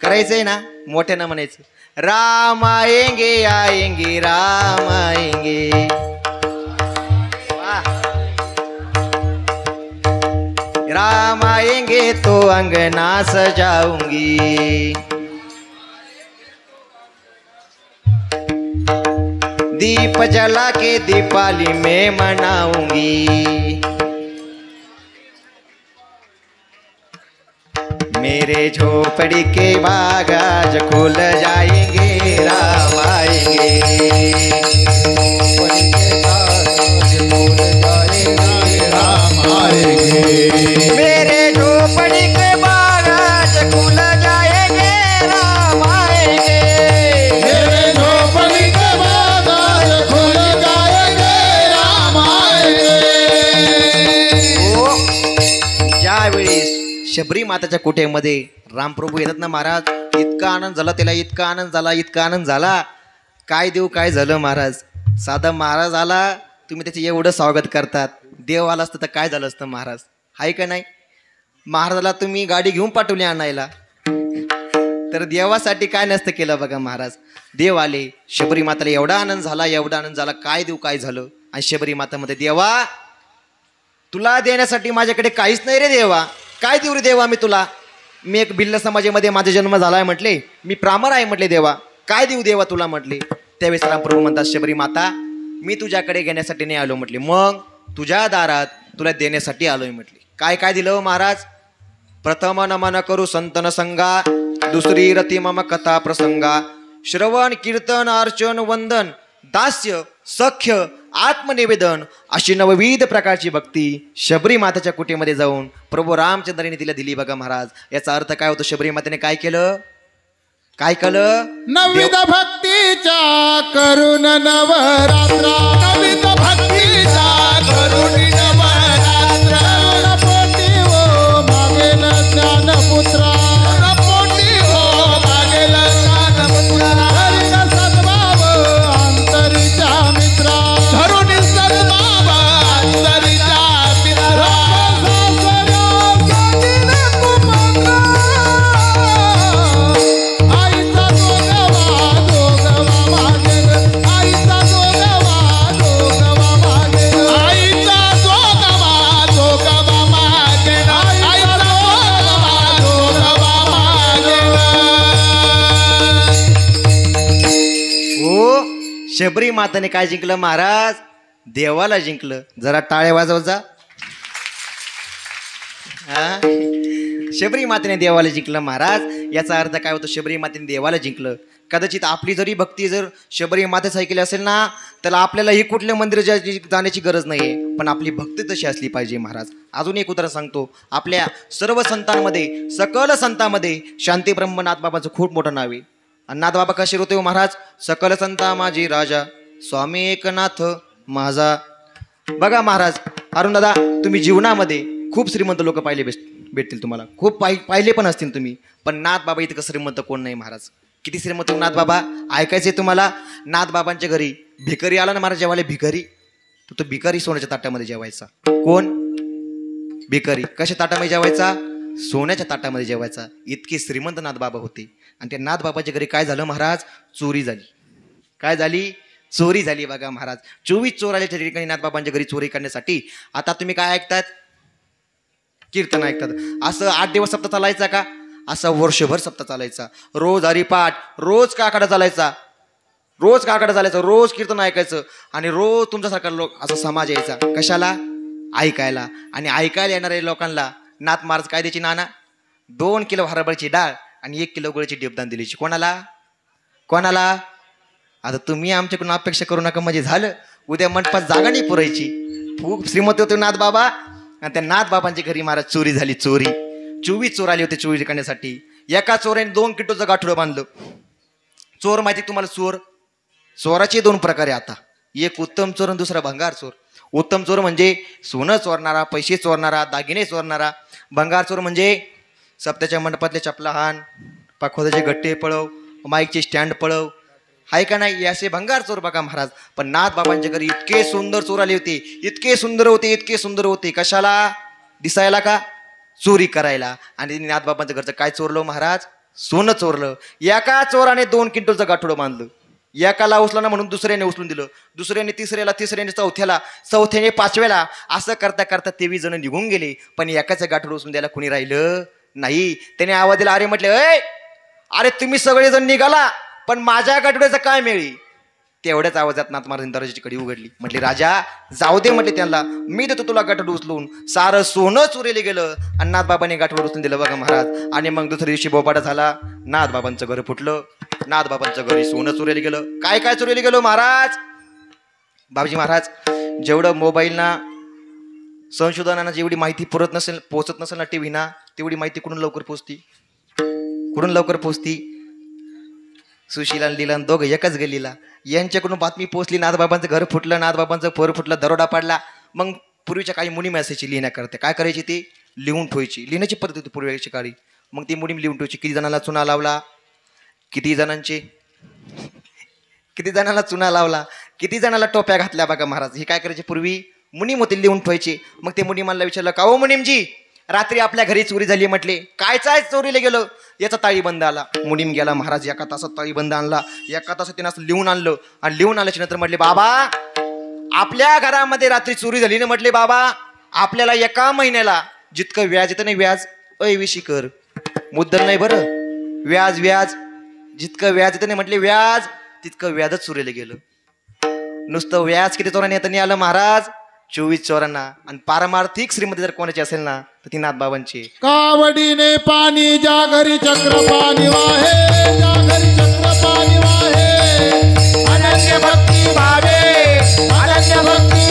करायचंय ना? मोठ्यानं म्हणायचं, राम आएंगे आएंगे राम आएंगे. राम आएंगे तो अंगना सजाऊंगी, दीप जला के दीपावली में मनाऊंगी. मेरे झोपड़ी के बाग आज खुल जाएंगे, राम आएंगे. मेरे झोपड़ी के बाग आज खुल जाएंगे, राम आएंगे. मेरे झोपड़ी के बाग आज खुल जाएंगे, राम आएंगे. ज्यावेळी शबरी माताच्या कोठ्यामध्ये रामप्रभू येतात ना महाराज, इतका आनंद झाला त्याला, इतका आनंद झाला, इतका आनंद झाला. काय देऊ काय झालं महाराज. साधा महाराज आला, तुम्ही त्याचे एवढं स्वागत करतात. देव आला असतं तर काय झालं असतं महाराज? आहे का नाही? महाराजाला तुम्ही गाडी घेऊन पाठवली आणायला, तर देवासाठी काय नसतं केलं बघा महाराज. देव आले, शबरी माताला एवढा आनंद झाला, एवढा आनंद झाला. काय देऊ काय झालं? आणि शबरी माता मध्ये, देवा तुला देण्यासाठी माझ्याकडे काहीच नाही रे देवा. काय देऊ रे देवा मी तुला? मी एक भिल्ल समाजामध्ये माझा जन्म झालाय म्हटले, मी ब्राह्मण आहे म्हटले देवा. काय देऊ देवा तुला म्हटले. त्यावेळेस रामप्रभू म्हणतात, शबरी माता मी तुझ्याकडे घेण्यासाठी नाही आलो म्हटले, मग तुझ्या दारात तुला देण्यासाठी आलोय म्हटले. काय काय दिलं महाराज? प्रथम नमन करू संतन संगा, दुसरी रती मम कथा प्रसंगा, श्रवण कीर्तन अर्चन वंदन, दास्य सख्य आत्मनिवेदन, अशी नवविध प्रकारची भक्ती शबरी मातेच्या कुटीमध्ये जाऊन प्रभू रामचंद्राने तिला दिली बघा महाराज. याचा अर्थ काय होतो? शबरी मातेने काय केलं? काय केलं? नवविध भक्तीच्या करुण नवरात्रा, नवविध भक्तीच्या करुण नवरात्रा. पोटी हो मागेल ज्ञानपुत्रा, पोटी हो मागेल ज्ञानपुत्रा. धरून सद्भाव अंतरीच्या मित्रा, धरून सद्भाव अंतरीच्या मित्रा. शबरी माताने काय जिंकलं महाराज? देवाला जिंकलं. जरा टाळ्या वाजव जा. शबरी मातेने देवाला जिंकलं महाराज. याचा अर्थ काय होतो? शबरी मातेने देवाला जिंकलं. कदाचित आपली जरी भक्ती जर शबरी मातेच ऐकली असेल ना, तर आपल्यालाही कुठल्या मंदिर जाण्याची गरज नाही, पण आपली भक्ती तशी असली पाहिजे महाराज. अजून एक उदाहरण सांगतो. आपल्या सर्व संतांमध्ये, सकल संतांमध्ये शांती ब्रह्मनाथ बाबाचं खूप मोठं नाव आहे. आणि नाथ बाबा कसे होते हो महाराज? सकल संता माझी राजा, स्वामी एकनाथ माझा. बघा महाराज, अरुण दादा, तुम्ही जीवनामध्ये खूप श्रीमंत लोक पाहिले भेटतील तुम्हाला, खूप पाहिले पण असतील तुम्ही, पण नाथ बाबा इतकं श्रीमंत कोण नाही महाराज. किती श्रीमंत नाथ बाबा ऐकायचे तुम्हाला? नाथ बाबांच्या घरी भिकारी आला ना महाराज जेवायला, भिकारी, तर तो भिकारी सोन्याच्या ताटामध्ये जेवायचा. कोण? भिकारी. कशा ताटामध्ये जेवायचा? सोन्याच्या ताटामध्ये जेवायचा. इतके श्रीमंत नाथ बाबा होते. आणि त्या नाथ बाबाच्या घरी काय झालं महाराज? चोरी झाली. काय झाली? चोरी झाली बघा महाराज. 24 चोर आले त्या ठिकाणी नाथ बाबांच्या घरी चोरी करण्यासाठी. आता तुम्ही काय ऐकतात? कीर्तन ऐकतात. असं 8 दिवस सप्ताह चालायचा का? असा वर्षभर सप्ताह चालायचा. रोज हरिपाठ, रोज काकडा चालायचा, रोज काकडा चालायचा, रोज कीर्तन ऐकायचं. आणि रोज तुमच्यासारखा लोक असा समाज यायचा. कशाला? ऐकायला. आणि ऐकायला येणाऱ्या लोकांना नाथ महाराज काय द्यायची? नाना 2 किलो हरभऱ्याची डाळ आणि 1 किलो गुळाची डेबदान दिलीची. कोणाला? कोणाला? आता तुम्ही आमच्याकडून अपेक्षा करू नका म्हणजे झालं. उद्या मंडपात जागा नाही पुरायची. खूप श्रीमंत होते नाथ बाबा आणि त्या नाथ बाबांच्या घरी महाराज चोरी झाली. 24 चोर आले होते चोरी करण्यासाठी. एका चोराने 2 किलोचं गाठोडं बांधलं. चोर माहिती तुम्हाला चोर? चोराचे 2 प्रकार आहे आता. एक उत्तम चोर आणि दुसरा भंगार चोर. उत्तम चोर म्हणजे सोनं चोरणारा, पैसे चोरणारा, दागिने चोरणारा. भंगार चोर म्हणजे सप्त्याच्या मंडपातले चपला हाण, पाखोद्याचे गट्टे पळव, माईकचे स्टँड पळव, हाय का नाही? असे भंगार चोर बघा महाराज. पण नाथ बाबांच्या घरी इतके सुंदर चोर आले होते, इतके सुंदर होते, इतके सुंदर होते. कशाला? दिसायला का? चोरी करायला. आणि नाथ बाबांच्या घरचं काय चोरलं महाराज? सोनं चोरलं. एका चोराने 2 क्विंटलचं गाठोडं बांधलं. एकाला उचलं ना म्हणून दुसऱ्याने उचलून दिलं, दुसऱ्याने तिसऱ्याला, तिसऱ्याने चौथ्याला, चौथ्याने 5व्याला. असं करता करता 23 जण निघून गेले. पण एकाचं गाठोडं उचलून द्यायला कुणी राहिलं नाही. त्याने आवाज दिला, अरे म्हटले, अरे तुम्ही सगळेजण निघाला पण माझ्या गाठोड्याचं काय मिळी? तेवढ्याच आवाजात नाथ महाराजांनी दरवाजाची कडी उघडली. म्हटले, राजा जाऊ दे म्हटले त्यांना, मी देतो तुला गाठोडं उचलून. सारं सोनं चोरीले गेलं आणि नाथ बाबांनी गाठोडं उचलून दिलं बघा महाराज. आणि मग दुसऱ्या दिवशी बोपाटा झाला. नाथ बाबांचं घर फुटलं. नाथ बाबांचं घरी सोनं चोरीले गेलं. काय काय चोरीले गेलं महाराज? बाबजी महाराज, जेवढं मोबाईलना संशोधनानं जेवढी माहिती पोचत नसेल ना टीव्हीना, तेवढी माहिती कुठून लवकर पोचती? सुशीला आणि लीला दोघं एकाच गल्लीला. यांच्याकडून बातमी पोचली, नाथबाबांचं घर फुटलं, नाथबाबांचं पोर फुटलं, दरोडा पाडला. मग पूर्वीच्या काही मुनी असायची लिहिण्याकरता. काय करायची? ती लिहून ठेवायची. लिहिण्याची पद्धत होती पूर्वीच्या काळी. मग ती मुनी लिहून ठेवायची. किती जणांना चुना लावला, किती जणांना चुना लावला, किती जणांना टोप्या घातल्या बघा महाराज. हे काय करायचे? पूर्वी मुनीम होते, लिहून ठेवायचे. मग ते मुनीमानला विचारलं, का हो मुनीमजी, रात्री आपल्या घरी चोरी झाली. म्हटले, काय चोरीला गेलं? याचा ताळीबंद आला. मुनीम गेला महाराज, एका तासात ताळीबंद आणला. एका तासात त्यानं असं लिहून आणलं. आणि लिहून आल्याच्या नंतर म्हटले, बाबा आपल्या घरामध्ये रात्री चोरी झाली ना. म्हटले, बाबा आपल्याला एका महिन्याला जितकं व्याज येतं नाही, व्याज अयविशी कर, मुद्दल नाही बरं, व्याज जितकं व्याज येतं नाही, म्हटले व्याज तितकं व्याजच चोरीला गेलं. नुसतं व्याज किती चोरांनी येतं नाही आलं महाराज? 24 चोरांना. आणि पारमार्थिक श्रीमंती जर कोणाची असेल ना तर ती नाथ बाबांची. कावडीने पाणी ज्या घरी चक्र पाणी वाहे, ज्या घरी चक्र पाणी वाहे, अनन्य भक्ती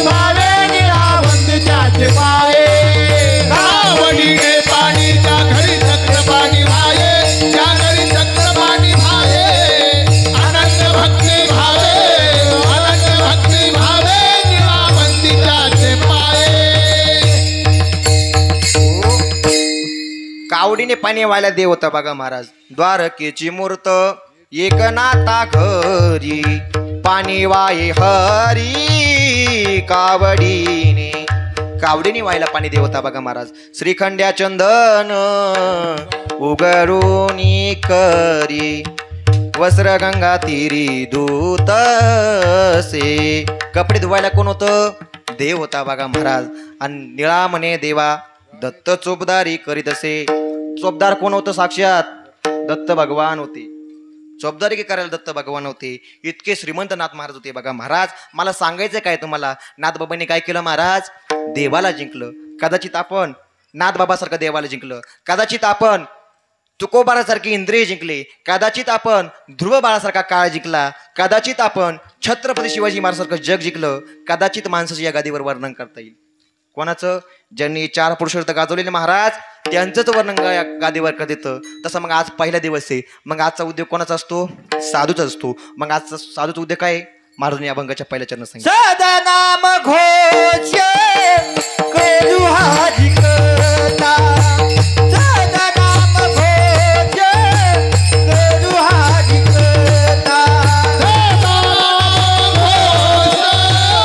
भावे निरावंतीच्याचे पाये. कावडीने पाणी ज्या घरी चक्र पाणी वाहे, ज्या घरी चक्र पाणी वाहे, अनन्य भक्ती भावे निरावंतीच्याचे पाये. कावडीने पाणी व्हायला देव होता बघा महाराज. द्वारकेची मूर्त एकनाथा घरी, पाणी वाये हरी कावडीने व्हायला पाणी देव होता बघा महाराज. श्रीखंड्या चंदन उगरुनी करी, वस्त्र गंगा तिरी दूतसे. कपडे धुवायला कोण होतं? देव होता बघा महाराज. आणि निळा म्हणे देवा दत्त चोपदारी करीत असे. चोपदार कोण होतं? साक्षात दत्त भगवान होते. चोपदारी करायला दत्त भगवान होते. इतके श्रीमंत नाथ महाराज होते बघा महाराज. मला सांगायचं काय तुम्हाला, नाथबाबांनी काय केलं महाराज? देवाला जिंकलं. कदाचित आपण नाथबाबासारखं देवाला जिंकलं, कदाचित आपण तुकोबारासारखी इंद्रिय जिंकले, कदाचित आपण ध्रुव बाळासारखा काळ जिंकला, कदाचित आपण छत्रपती शिवाजी महाराजांसारखं जग जिंकलं. कदाचित माणसाचं या गादीवर वर्णन करता येईल. कोणाचं? ज्यांनी 4 पुरुषार्थ गाजवलेले महाराज त्यांचंच वर्णन गादीवर करत येतं. तसं मग आज पहिला दिवस आहे. मग आजचा उद्योग कोणाचा असतो? साधूचा असतो. मग आजचा साधूचा उद्योग काय? महाराजांनी अभंगाच्या पहिल्या चरणात सांगितलं, सदनाम घोष करू हाजी कथा, सदनाम घोष करू हाजी कथा, सदनाम घोष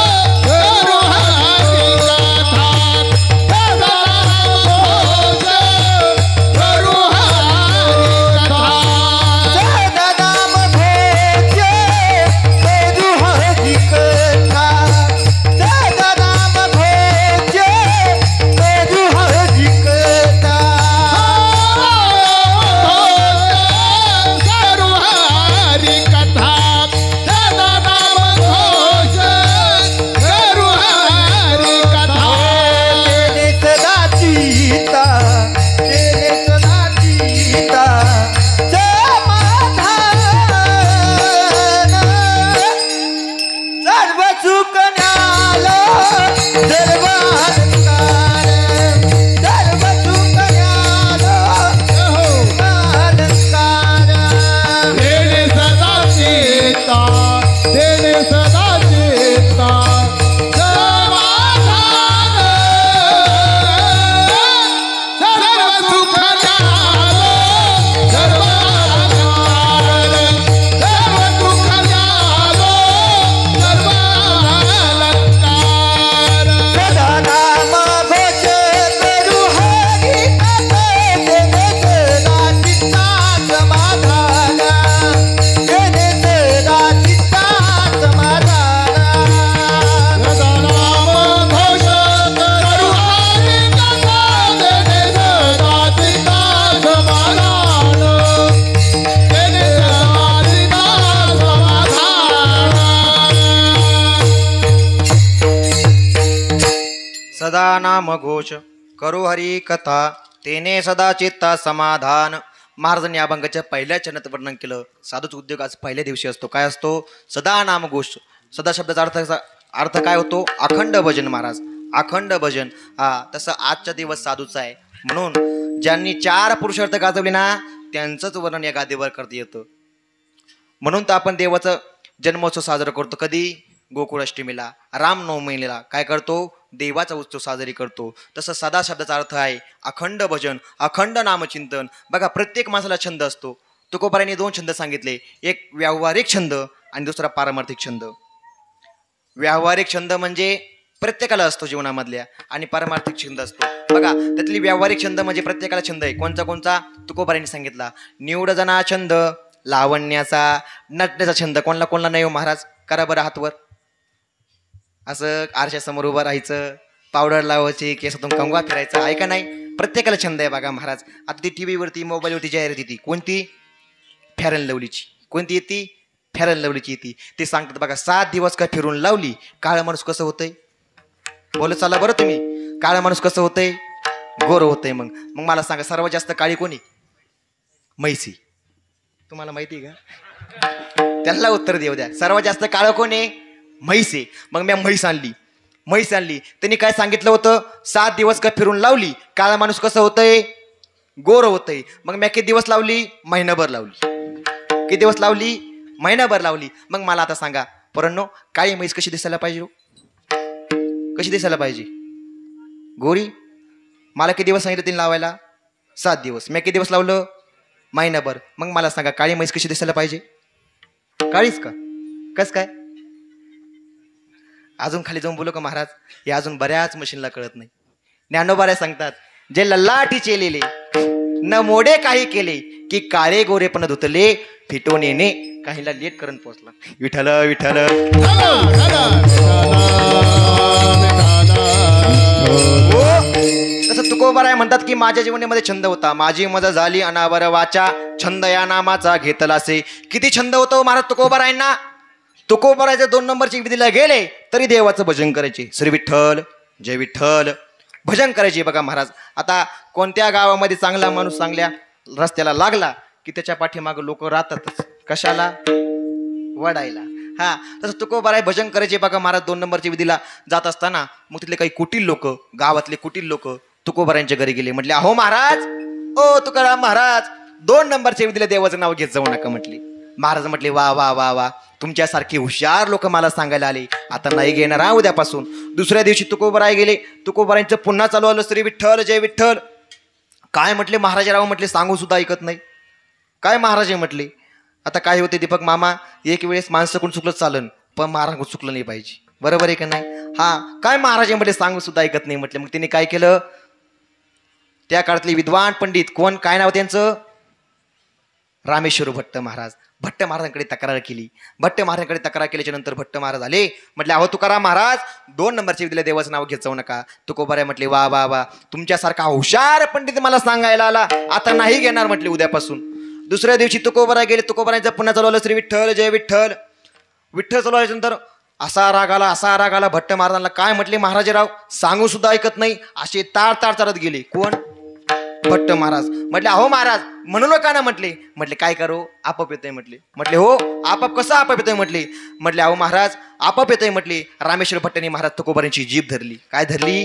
करू हाजी कथा, सदनाम घोष करू हाजी कथा, सदनाम घोष करू हाजी कथा, सदनाम घोष सदा नाम घोष करू हरी कथा तेने सदा चित्ता समाधान. महाराजांनी या अभंगाच्या पहिल्या चरणात वर्णन केलं. साधूचा उद्योग आज पहिल्या दिवशी असतो. काय असतो? सदा नाम घोष. सदा शब्दाचा अर्थ काय होतो? अखंड भजन. महाराज अखंड भजन. तसं आजचा दिवस साधूचा आहे. म्हणून ज्यांनी 4 पुरुषार्थ गाजवले ना त्यांचंच वर्णन या गादीवर करता येतं. म्हणून तर आपण देवाचं जन्मोत्सव साजरा करतो. कधी? गोकुळाष्टमीला, रामनवमीला काय करतो? देवाचा उत्सव साजरी करतो. तसं सदा शब्दाचा अर्थ आहे अखंड भजन, अखंड नामचिंतन. बघा प्रत्येक माणसाला छंद असतो. तुकोबारायांनी 2 छंद सांगितले. एक व्यावहारिक छंद आणि दुसरा पारमार्थिक छंद. व्यावहारिक छंद म्हणजे प्रत्येकाला असतो जीवनामधल्या, आणि पारमार्थिक छंद असतो. बघा त्यातली व्यावहारिक छंद म्हणजे प्रत्येकाला छंद आहे. कोणचा कोणचा? तुकोबारायांनी सांगितला. निवड जना छंद, लावण्याचा, नटण्याचा छंद. कोणला कोणला नाही हो महाराज? करा बरं हातवर. असं आरशासमोर उभं राहायचं, पावडर लावायची, केसातून कंगवा फिरायचा, आहे का नाही? प्रत्येकाला छंद आहे बघा महाराज. आता ती टीव्हीवरती मोबाईलवरती जाहिरात येते. कोणती? फेअर अँड लवलीची. कोणती येते? फेअर अँड लवलीची येते. ते सांगतात बघा 7 दिवस का फिरून लावली काळा माणूस कसं होतंय? बोलत चाला बरं तुम्ही. काळा माणूस कसं होतंय? गोर होतंय. मग मला सांगा सर्वात जास्त काळी कोणी? म्हैसी. तुम्हाला माहिती आहे का? त्यांना उत्तर देऊ द्या. सर्वात जास्त काळं कोण आहे? म्हैस आहे. मग मी म्हैस आणली. त्यांनी काय सांगितलं होतं? 7 दिवस का फिरून लावली काळा माणूस कसं होतंय? गोर होतंय. मग मी किती दिवस लावली? महिनाभर लावली. किती दिवस लावली? महिनाभर लावली. मग मला आता सांगा पोरांनो, काळी म्हैस कशी दिसायला पाहिजे? कशी दिसायला पाहिजे? गोरी. मला किती दिवस सांगितलं तिने लावायला? 7 दिवस. मी किती दिवस लावलं? महिनाभर. मग मला सांगा काळी म्हैस कशी दिसायला पाहिजे? काळीच का? कस काय? अजून खाली जाऊन बोलू का महाराज? हे अजून बऱ्याच मशीनला कळत नाही. ज्ञानोबाऱ्या सांगतात, जे लल्लाटी चेलेले न मोडे काही केले की काळे गोरे पण धुतले फिटून येणे काहीला लेट करून पोहोचला. विठ्ठल विठ्ठल. तसं तुकोबाराय म्हणतात की माझ्या जीवनामध्ये छंद होता, माझी मजा झाली अनावर वाचा, छंद या नामाचा घेतलासे. किती छंद होतो महाराज तुकोबारायांना? तुकोबारायचे 2 नंबरची विधीला गेले तरी देवाचं भजन करायचे. श्री विठ्ठल, जय विठ्ठल भजन करायचे. बघा महाराज, आता कोणत्या गावामध्ये चांगला माणूस चांगल्या रस्त्याला लागला की त्याच्या पाठीमागं लोक राहतातच. कशाला? वडायला. तसं तुकोबाराय भजन करायचे. बघा महाराज 2 नंबरच्या विधीला जात असताना मग तिथले काही कुटील लोक, गावातले कुटील लोक तुकोबारायांच्या घरी गेले. म्हटले, अहो महाराज, ओ तुकाराम महाराज, 2 नंबरच्या विधीला देवाचं नाव घेत जाऊ नका म्हटले. महाराज म्हटले, वा वा वा वा, तुमच्यासारखे हुशार लोक मला सांगायला आले. आता नाही घेणार हा उद्यापासून. दुसऱ्या दिवशी तुकोबाराय गेले. तुकोबारायांचं पुन्हा चालू आलं, श्री विठ्ठल, जय विठ्ठल. काय म्हटले महाराजराव? म्हटले सांगू सुद्धा ऐकत नाही. काय महाराज म्हटले? आता काय होते दीपक मामा, एक वेळेस माणसाकडून चुकलं चालन, पण महाराजांकडून चुकलं नाही पाहिजे. बरोबर आहे का नाही? काय महाराज म्हटले सांगू सुद्धा ऐकत नाही म्हटले. मग त्यांनी काय केलं? त्या काळातले विद्वान पंडित, कोण, काय नाव त्यांचं? रामेश्वर भट्ट महाराज. भट्ट महाराजांकडे तक्रार केली. भट्ट महाराजांकडे तक्रार केल्याच्या नंतर भट्ट महाराज आले. म्हटले, अहो तुकाराम महाराज, 2 नंबरच्या विधीला देवाचं नाव घेत जाऊ नका. तुकोबाराय म्हटले, वा वा वा, तुमच्यासारखा हुशार पंडित मला सांगायला आला. आता नाही घेणार म्हटले उद्यापासून. दुसऱ्या दिवशी तुकोबाराय गेले. तुकोबारायचं पुन्हा चालू आलं, श्री विठ्ठल, जय विठ्ठल. विठ्ठल चालू आल्यानंतर असा राग आला भट्ट महाराजांना. काय म्हटले महाराजराव, सांगू सुद्धा ऐकत नाही. असे तार चालत गेले. कोण? भट्ट महाराज. म्हटले, अहो महाराज, म्हणू नका ना म्हटले. म्हटले, काय करू? आपाप येतोय म्हटले. म्हटले, हो आपाप कसं आपाप येतोय म्हटले. म्हटले, अहो महाराज, आपाप येतोय म्हटले. रामेश्वर भट्टांनी महाराज तुकोबारायांची जीभ धरली. काय धरली?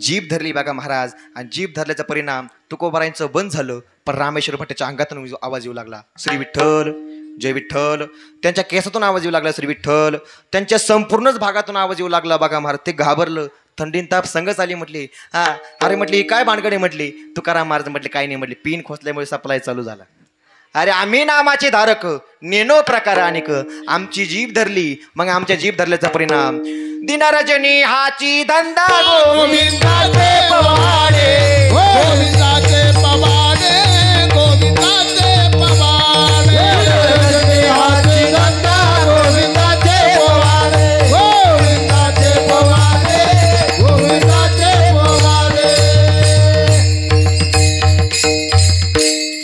जीभ धरली. बघा महाराज, आणि जीभ धरल्याचा परिणाम तुकोबारायांचं बंद झालं, पण रामेश्वर भट्टाच्या अंगातून आवाज येऊ लागला, श्री विठ्ठल, जय विठ्ठल. त्यांच्या केसातून आवाज येऊ लागला, श्री विठ्ठल. त्यांच्या संपूर्णच भागातून आवाज येऊ लागला. बघा महाराज, ते घाबरलं. थंडीन ताप संगच आली. म्हटले, अरे म्हटली काय भानगडे म्हटले. तुकाराम महाराज म्हटले, काय नाही म्हटले, पिन खोचल्यामुळे सप्लाय चालू झाला. अरे आम्ही नामाचे धारक, नेनो प्रकार अनेक, आमची जीभ धरली. मग आमच्या जीभ धरल्याचा परिणाम, दिनरजनी हाची धंदा गोविंदाचे पवाडे, गोविंदाचे पवाडे, गोविंदाचे पवाडे. दिनरजनी हाची धंदा गोविंदाचे पवाडे, गोविंदाचे पवाडे, गोविंदाचे पवाडे.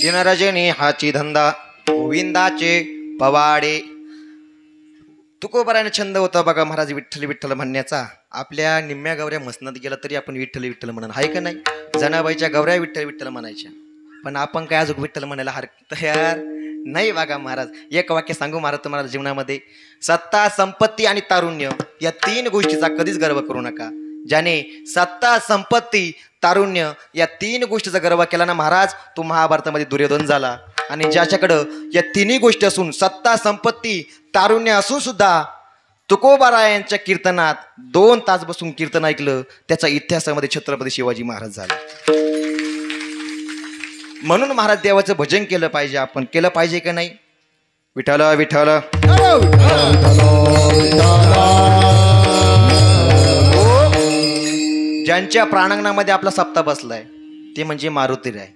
दिनरजनी हाची धंदा गोविंदाचे पवाडे. तुकोबाराने छंद होता बघा महाराज विठ्ठल विठ्ठल म्हणण्याचा. आपल्या निम्म्या गवऱ्या मसनात गेला तरी आपण विठ्ठल विठ्ठल म्हणून आहे का नाही. जनाबाईच्या गवऱ्या विठ्ठल विठ्ठल म्हणायच्या, पण आपण काय अजून विठ्ठल म्हणायला तयार नाही बघा महाराज. एक वाक्य सांगू महाराज तुम्हाला, जीवनामध्ये सत्ता संपत्ती आणि तारुण्य या 3 गोष्टीचा कधीच गर्व करू नका. ज्याने सत्ता संपत्ती तारुण्य या 3 गोष्टीचा गर्व केला ना महाराज, तो महाभारतामध्ये दुर्योधन झाला. आणि ज्याच्याकडं या 3 गोष्टी असून, सत्ता संपत्ती तारुण्य असून सुद्धा तुकोबारायांच्या कीर्तनात 2 तास बसून कीर्तन ऐकलं, त्याचा इतिहासामध्ये छत्रपती शिवाजी महाराज झाले. म्हणून महाराज देवाचं भजन केलं पाहिजे. आपण केलं पाहिजे का नाही. विठ्ठल विठ्ठल ज्यांच्या प्राणांगणामध्ये आपला सप्ताह बसलाय ते म्हणजे मारुतीराय.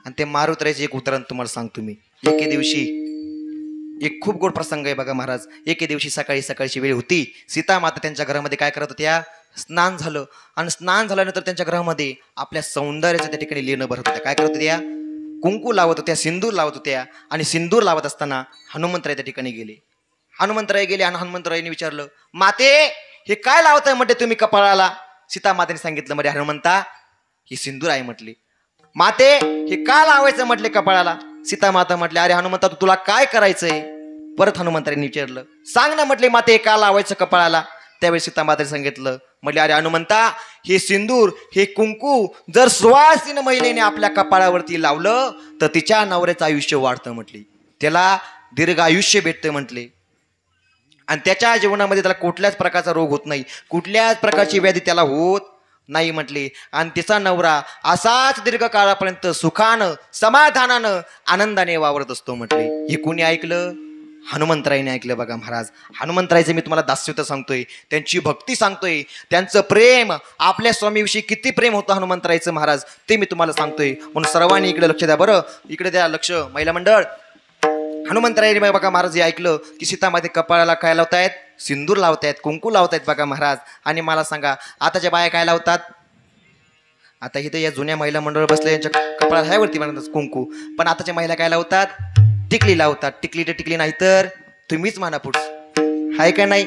आणि ते मारुतीरायचं एक उदाहरण तुम्हाला सांगतो मी. एके दिवशी एक खूप गोड प्रसंग आहे बघा महाराज. एके दिवशी सकाळची वेळ होती. सीता माता त्यांच्या घरामध्ये काय करत होत्या, स्नान झालं. आणि स्नान झाल्यानंतर त्यांच्या घरामध्ये आपल्या सौंदर्याचं त्या ठिकाणी लेणं भरत होत्या. काय करत होत्या, कुंकू लावत होत्या, सिंदूर लावत होत्या. आणि सिंदूर लावत असताना हनुमंतराय त्या ठिकाणी गेले. हनुमंतराय गेले आणि हनुमंतरायने विचारलं, माते हे काय लावताय म्हटले तुम्ही कपाळाला. सीता मातेने सांगितलं, म्हणजे हनुमंता ही सिंदूर आहे म्हटली. माते हे का लावायचं म्हटले कपाळाला. सीता माता म्हटले, अरे हनुमंता तुला काय करायचंय. परत हनुमंतांनी विचारलं, सांग ना म्हटले माते का लावायचं कपाळाला. त्यावेळी सीता मातेने सांगितलं, म्हटले अरे हनुमंता हे सिंदूर हे कुंकू जर सुवासिन महिलेने आपल्या कपाळावरती लावलं तर तिच्या नवऱ्याचं आयुष्य वाढतं म्हटली, त्याला दीर्घ आयुष्य भेटतं म्हटले. आणि त्याच्या जीवनामध्ये त्याला कुठल्याच प्रकारचा रोग होत नाही, कुठल्याच प्रकारची व्याधी त्याला होत नाही म्हटले. आणि तिचा नवरा असाच दीर्घ काळापर्यंत सुखानं समाधानानं आनंदाने वावरत असतो म्हटले. हे कोणी ऐकलं, हनुमंतरायने ऐकलं बघा महाराज. हनुमंतरायचं मी तुम्हाला दास्यत सांगतोय, त्यांची भक्ती सांगतोय, त्यांचं प्रेम आपल्या स्वामीविषयी किती प्रेम होतं हनुमंतरायचं महाराज ते मी तुम्हाला सांगतोय. म्हणून सर्वांनी इकडे लक्ष द्या बरं, इकडे द्या लक्ष महिला मंडळ. हनुमंतरायने बघा महाराज हे ऐकलं की सीतामाते कपाळाला काय लावतायत, सिंदूर लावतायत, कुंकू लावतायत बघा महाराज. आणि मला सांगा आताच्या बाया काय लावतात. आता इथे या जुन्या महिला मंडळ बसल्या यांच्या कपाळाला ह्या वरती म्हणतात कुंकू, पण आताच्या महिला काय लावतात, टिकली लावतात. टिकली तर टिकली नाही तर तुम्हीच म्हणा पुढं हाय का नाही.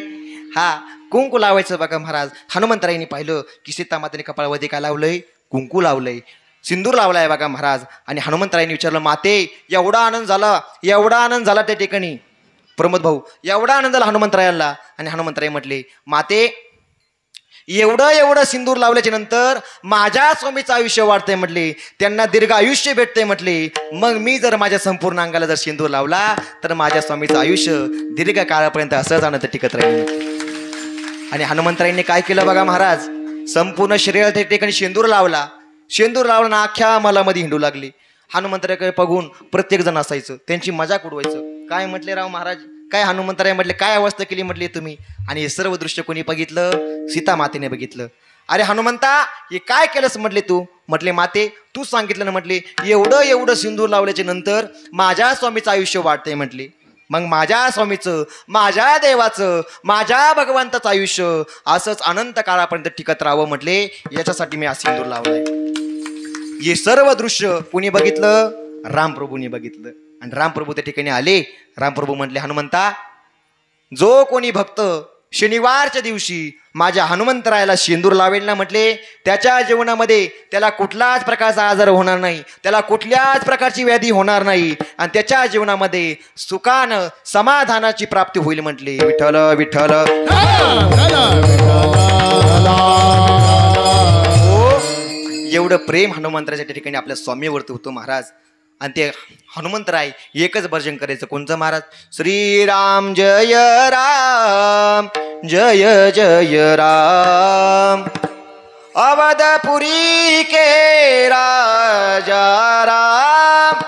हा कुंकू लावायचं बघा महाराज. हनुमंतरायने पाहिलं की सीतामातेने कपाळावरती काय लावलंय, कुंकू लावलंय, सिंदूर लावलाय बघा महाराज. आणि हनुमंतरायने विचारलं, माते एवढा आनंद झाला, एवढा आनंद झाला त्या ठिकाणी प्रमोद भाऊ, एवढा आनंद झाला हनुमंतरायाला. आणि हनुमंतराय म्हटले, माते एवढं सिंदूर लावल्याच्या नंतर माझ्या स्वामीचं आयुष्य वाढतंय म्हटले, त्यांना दीर्घ आयुष्य भेटतंय म्हटले. मग मी जर माझ्या संपूर्ण अंगाला जर सिंदूर लावला तर माझ्या स्वामीचं आयुष्य दीर्घ काळापर्यंत असंच आनंद टिकत राहील. आणि हनुमंतरायांनी काय केलं बघा महाराज, संपूर्ण शरीरात त्या ठिकाणी सिंदूर लावला. सिंदूर लावला ना अख्ख्या मलामध्ये हिंडू लागली. हनुमंतरायाकडे बघून प्रत्येक जण असायचं, त्यांची मजाक उडवायचं. काय म्हटले राव महाराज, काय हनुमंतराय म्हटले, काय अवस्था केली म्हटली तुम्ही. आणि हे सर्व दृश्य कोणी बघितलं, सीता मातेने बघितलं. अरे हनुमंता हे काय केलंस म्हटले तू. म्हटले माते तू सांगितलं ना म्हटले, एवढं सिंदूर लावल्याच्या नंतर माझ्या स्वामीचं आयुष्य वाढतंय म्हटले. मग माझ्या स्वामीचं, माझ्या देवाचं, माझ्या भगवंताचं आयुष्य असंच अनंत काळापर्यंत टिकत राहावं म्हटले, याच्यासाठी मी हा सिंदूर लावलाय. हे सर्व दृश्य कुणी बघितलं, रामप्रभूंनी बघितलं. आणि रामप्रभू त्या ठिकाणी आले. रामप्रभू म्हटले, हनुमंता जो कोणी भक्त शनिवारच्या दिवशी माझ्या हनुमंतरायाला सिंदूर लावेल ना म्हटले, त्याच्या जीवनामध्ये त्याला कुठलाच प्रकारचा आजार होणार नाही, त्याला कुठल्याच प्रकारची व्याधी होणार नाही. आणि त्याच्या जीवनामध्ये सुखानं समाधानाची प्राप्ती होईल म्हटले. विठ्ठल विठ्ठल. एवढं प्रेम हनुमंतराच्या ठिकाणी आपल्या स्वामीवरती होतं महाराज. आणि ते हनुमंतराय एकच भजन करायचं, कोणतं महाराज, श्रीराम जय राम जय जय राम, अवधपुरी के राजा राम,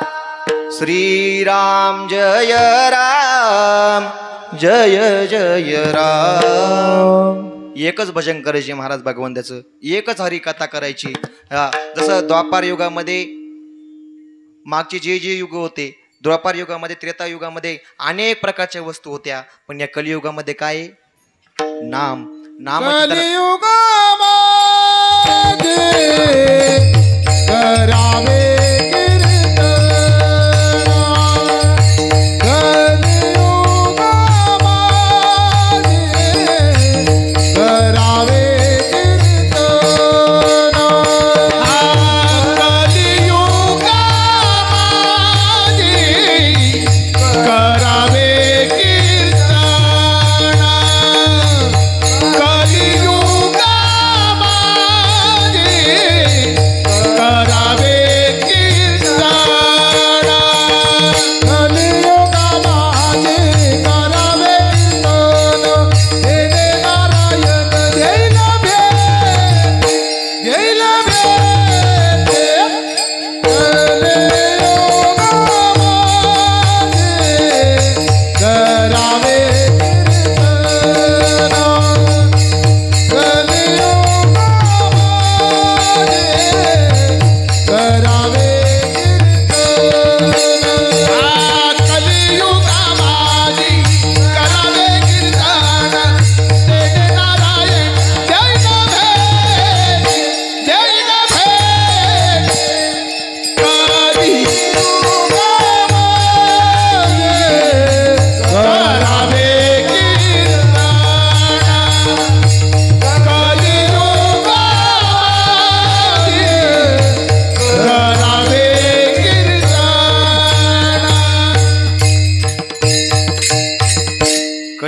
श्रीराम जय राम जय जय राम. एकच भजन करायचे महाराज भगवंताचं, एकच हरिकथा करायची. जसं द्वापार युगामध्ये मागचे जे युग होते, द्वापार युगामध्ये, त्रेता युगामध्ये अनेक प्रकारच्या वस्तू होत्या, पण या कलियुगामध्ये काय, नाम.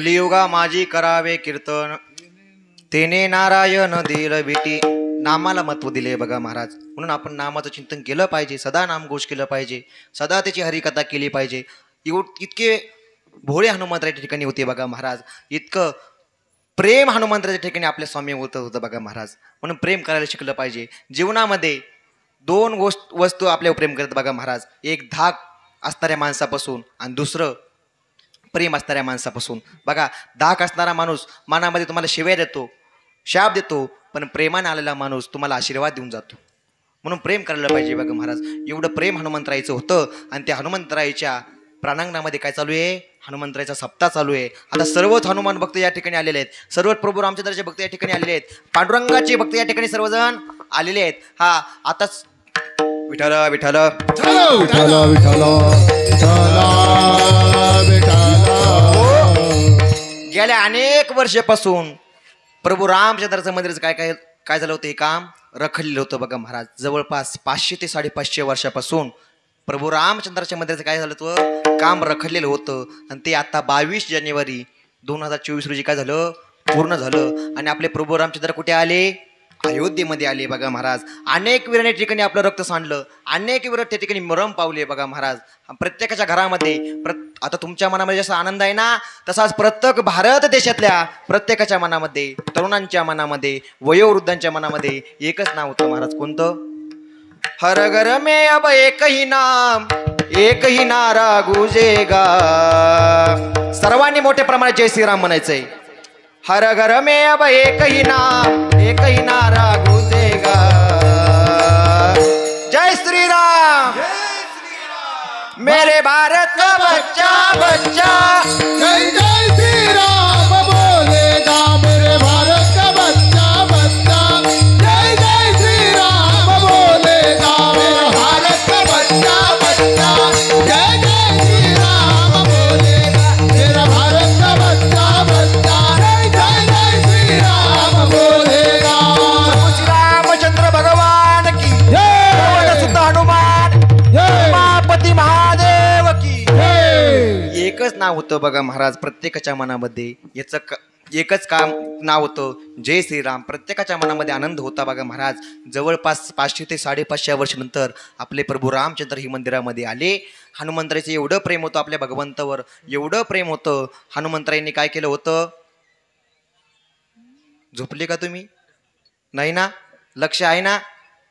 कलियुगा माझी करावे कीर्तन, तेने नारायण दिल भेटी. नामाला महत्व दिले बघा महाराज. म्हणून आपण नामाचं चिंतन केलं पाहिजे, सदा नामघोष केलं पाहिजे, सदा त्याची हरिकथा केली पाहिजे. इतके भोळे हनुमंतराच्या ठिकाणी होते बघा महाराज. इतकं प्रेम हनुमंतराच्या ठिकाणी आपल्या स्वामी होतं बघा महाराज. म्हणून प्रेम करायला शिकलं पाहिजे. जीवनामध्ये दोन वस्तू आपल्यावर प्रेम करतात बघा महाराज. एक धाक असणाऱ्या माणसापासून आणि दुसरं प्रेम असणाऱ्या माणसापासून. बघा, धाक असणारा माणूस मनामध्ये तुम्हाला शिव्या देतो, शाप देतो, पण प्रेमाने आलेला माणूस तुम्हाला आशीर्वाद देऊन जातो. म्हणून प्रेम करायला पाहिजे बघा महाराज. एवढं प्रेम हनुमंतरायचं होतं. आणि त्या हनुमंतरायच्या प्रांगणामध्ये काय चालू आहे? हनुमंतरायचा सप्ताह चालू आहे. आता सर्वच हनुमान भक्त या ठिकाणी आलेले आहेत, सर्वच प्रभू रामचंद्राचे भक्त या ठिकाणी आलेले आहेत, पांडुरंगाचे भक्त या ठिकाणी सर्वजण आलेले आहेत. हा आताच विठ्ठल विठ्ठल विठ्ठल विठ्ठल गेल्या अनेक वर्षापासून प्रभू रामचंद्राचं मंदिराचं काय झालं होतं? हे काम रखडलेलं होतं बघा महाराज. जवळपास 500 ते 550 वर्षापासून प्रभू रामचंद्राच्या मंदिराचं काय झालं होतं? काम रखडलेलं होतं. आणि ते आता 22 जानेवारी 2024 रोजी काय झालं? पूर्ण झालं. आणि आपले प्रभू रामचंद्र कुठे आले? अयोध्येमध्ये आले बघा महाराज. अनेक वीरांच्या ठिकाणी आपलं रक्त सांडलं, अनेक वीर त्या ठिकाणी मरण पावले बघा महाराज. प्रत्येकाच्या घरामध्ये आता तुमच्या मनामध्ये जसा आनंद आहे ना, तसाच प्रत्येक भारत देशातल्या प्रत्येकाच्या मनामध्ये, तरुणांच्या मनामध्ये, वयोवृद्धांच्या मनामध्ये एकच नाव होतं महाराज. कोणतं? हर घर में अब एक ही नारा गुजेगा. सर्वांनी मोठ्या प्रमाणात जय श्रीराम म्हणायचंय. हर घर में अब एक ही नारा गुजेगा. जय श्री राम. मेरे भारत का बच्चा जय जय श्री राम बोलेगा. मेरे भारत का बच्चा जय जय श्री राम बोलेगा. मेरा भारत का बच्चा जय जय श्री राम बोलेगा. मेरा भारत का बच्चा जय जय श्री राम बोलेगा. रामचंद्र भगवान की सुत हनुमान उमापती महादेव की. एकच नाव होतं बघा महाराज प्रत्येकाच्या मनामध्ये. एकच काम नाव होतं, जय श्रीराम. प्रत्येकाच्या मनामध्ये आनंद होता बघा महाराज. जवळपास 500 ते 550 वर्षानंतर आपले प्रभू रामचंद्र ही मंदिरामध्ये आले. हनुमंतराचं एवढं प्रेम होतं आपल्या भगवंतावर, एवढं प्रेम होतं. हनुमंतरायांनी काय केलं होतं? झोपले का तुम्ही? नाही ना? लक्ष आहे ना?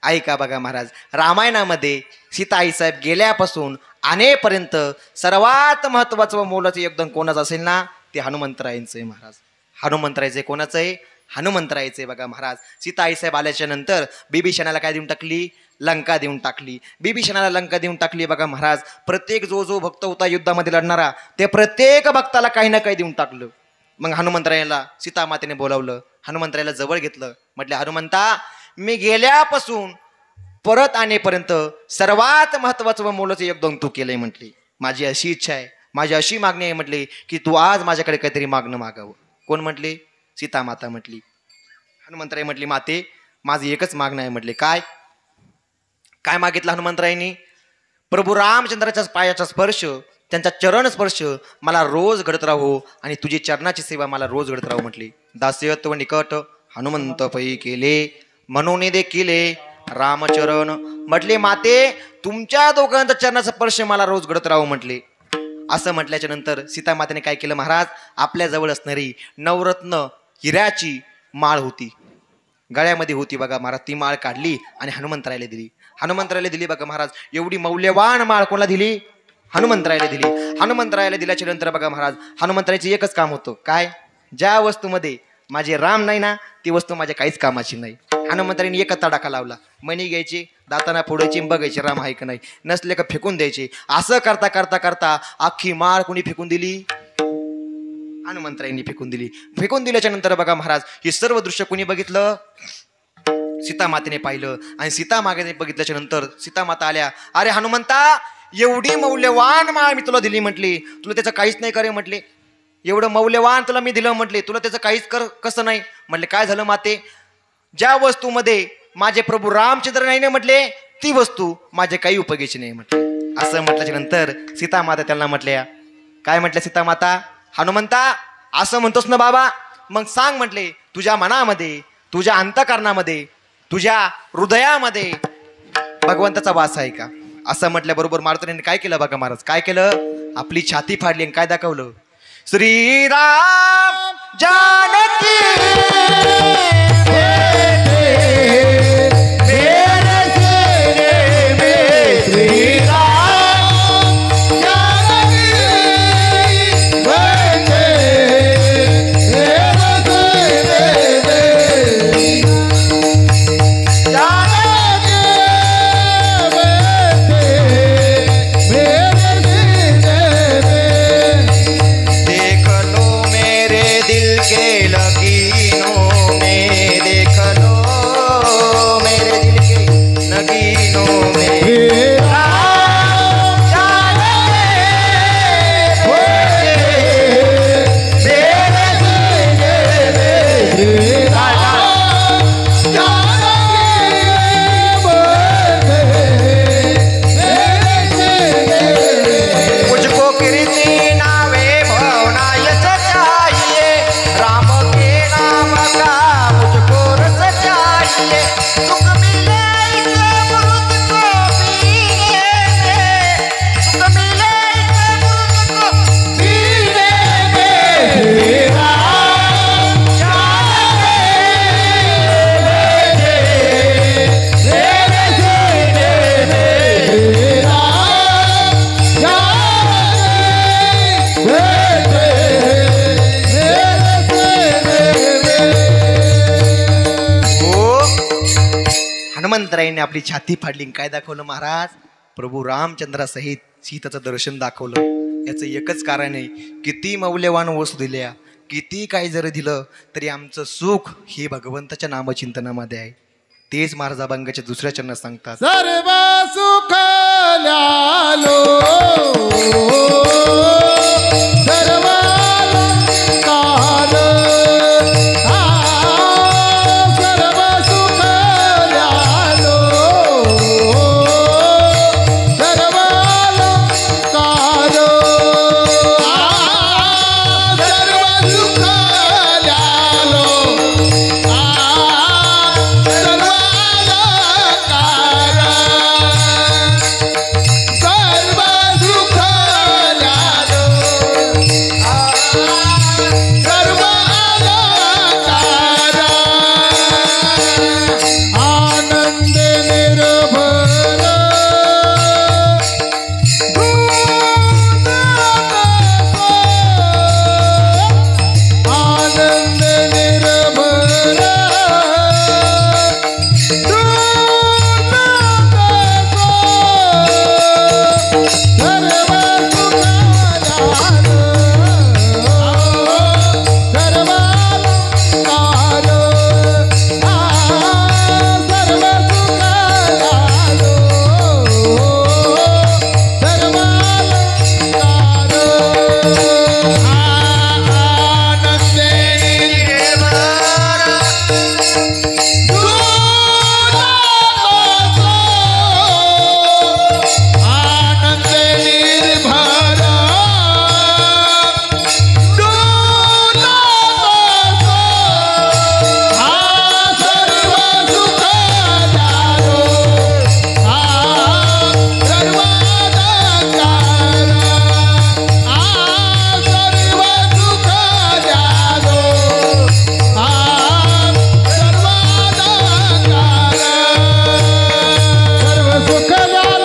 ऐका बघा महाराज. रामायणामध्ये सीता आईसाहेब गेल्यापासून आणेपर्यंत सर्वात महत्वाचं व मोलाचं योगदान कोणाचं असेल ना, ते हनुमंतरायांचं आहे महाराज. हनुमंतरायचे कोणाचं आहे? हनुमंतरायचे बघा महाराज. सीता आईसाहेब आल्याच्या नंतर बिभीषणाला काय देऊन टाकली? लंका देऊन टाकली. बिभीषणाला लंका देऊन टाकली बघा महाराज. प्रत्येक जो भक्त होता युद्धामध्ये लढणारा, ते प्रत्येक भक्ताला काही ना काही देऊन टाकलं. मग हनुमंतरायाला सीता मातेने बोलावलं, हनुमंतरायाला जवळ घेतलं. म्हटले, हनुमंता, मी गेल्यापासून परत आणेपर्यंत सर्वात महत्वाचं व मोलाचं योगदान तू केलंय. म्हटली, माझी अशी इच्छा आहे, माझी अशी मागणी आहे म्हटली, की तू आज माझ्याकडे काहीतरी मागणं मागावं. कोण म्हटली? सीता माता म्हटली. हनुमंतराय म्हटली, माते, माझं एकच मागणं आहे. म्हटले, काय? काय मागितलं हनुमंतरायांनी? प्रभू रामचंद्राच्या पायाचा स्पर्श, त्यांचा चरण स्पर्श मला रोज घडत राहू आणि तुझी चरणाची सेवा मला रोज घडत राहू. म्हटली, दास्यत्व निकट हनुमंत पै केले, म्हणून देखील रामचरण. म्हटले, माते, तुमच्या दोघांचा चरणाचा स्पर्श मला रोज घडत राहू. म्हटले. असं म्हटल्याच्या नंतर सीता मातेने काय केलं महाराज? आपल्या जवळ असणारी नवरत्न हिऱ्याची माळ होती, गळ्यामध्ये होती बघा महाराज. ती माळ काढली आणि हनुमंतरायला दिली. हनुमंतरायला दिली बघा महाराज. एवढी मौल्यवान माळ कोणाला दिली? हनुमंतरायला दिली. हनुमंतरायला दिल्याच्या नंतर बघा महाराज, हनुमंतरायचं एकच काम होतं. काय? ज्या वस्तूमध्ये माझे राम नाही ना, ती वस्तू माझ्या काहीच कामाची नाही. हनुमंतरायांनी एकच तडाखा लावला. मणी घ्यायची, दाताना फोडायची, बघायची राम आहे का नाही, नसले का फेकून द्यायचे. असं करता करता करता अख्खी माळ कोणी फेकून दिली? हनुमंतरायांनी फेकून दिली. फेकून दिल्याच्या नंतर बघा महाराज, हे सर्व दृश्य कोणी बघितलं? सीता मातेने पाहिलं. आणि सीता मातेने बघितल्याच्या नंतर सीता माता आल्या. अरे हनुमंता, एवढी मौल्यवान माळ मी तुला दिली. म्हटली, तुला त्याचं काहीच नाही करे. म्हटले, एवढं मौल्यवान तुला मी दिलं. म्हटले, तुला त्याचं काहीच कसं नाही? म्हटले, काय झालं माते? ज्या वस्तूमध्ये माझे प्रभू रामचंद्र नाही ना म्हटले, ती वस्तू माझे काही उपयोगाची नाही. म्हटले. असं म्हटल्याच्या नंतर सीता माता त्यांना म्हटल्या, काय म्हटल्या सीता माता? हनुमंता, असं म्हणतोस ना बाबा, मग सांग म्हटले, तुझ्या मनामध्ये, तुझ्या अंतःकरणामध्ये, तुझ्या हृदयामध्ये भगवंताचा वास आहे का? असं म्हटल्याबरोबर मारुतीने काय केलं बघा महाराज, काय केलं? आपली छाती फाडली आणि काय दाखवलं? श्रीराम जानकी हनुमंतरायाने आपली छाती फाडली, काय दाखवलं महाराज? प्रभू रामचंद्रासहित सीतेचं दर्शन दाखवलं. याचं एकच कारण आहे, किती मौल्यवान वस्तू दिल्या, किती काही जर दिलं तरी आमचं सुख हे भगवंताच्या नामचिंतनामध्ये आहे. तेच महाराज अभंगाच्या दुसऱ्या चरणात सांगतात. सर्व सुख ल्यालो सर्व अलंकार, सर्व सुख ल्यालो सर्व अलंकार, सर्व सुख ल्यालो सर्व अलंकार, सर्व सुख ल्यालो सर्व अलंकार, आनंद निर्भर आनंद निर्भर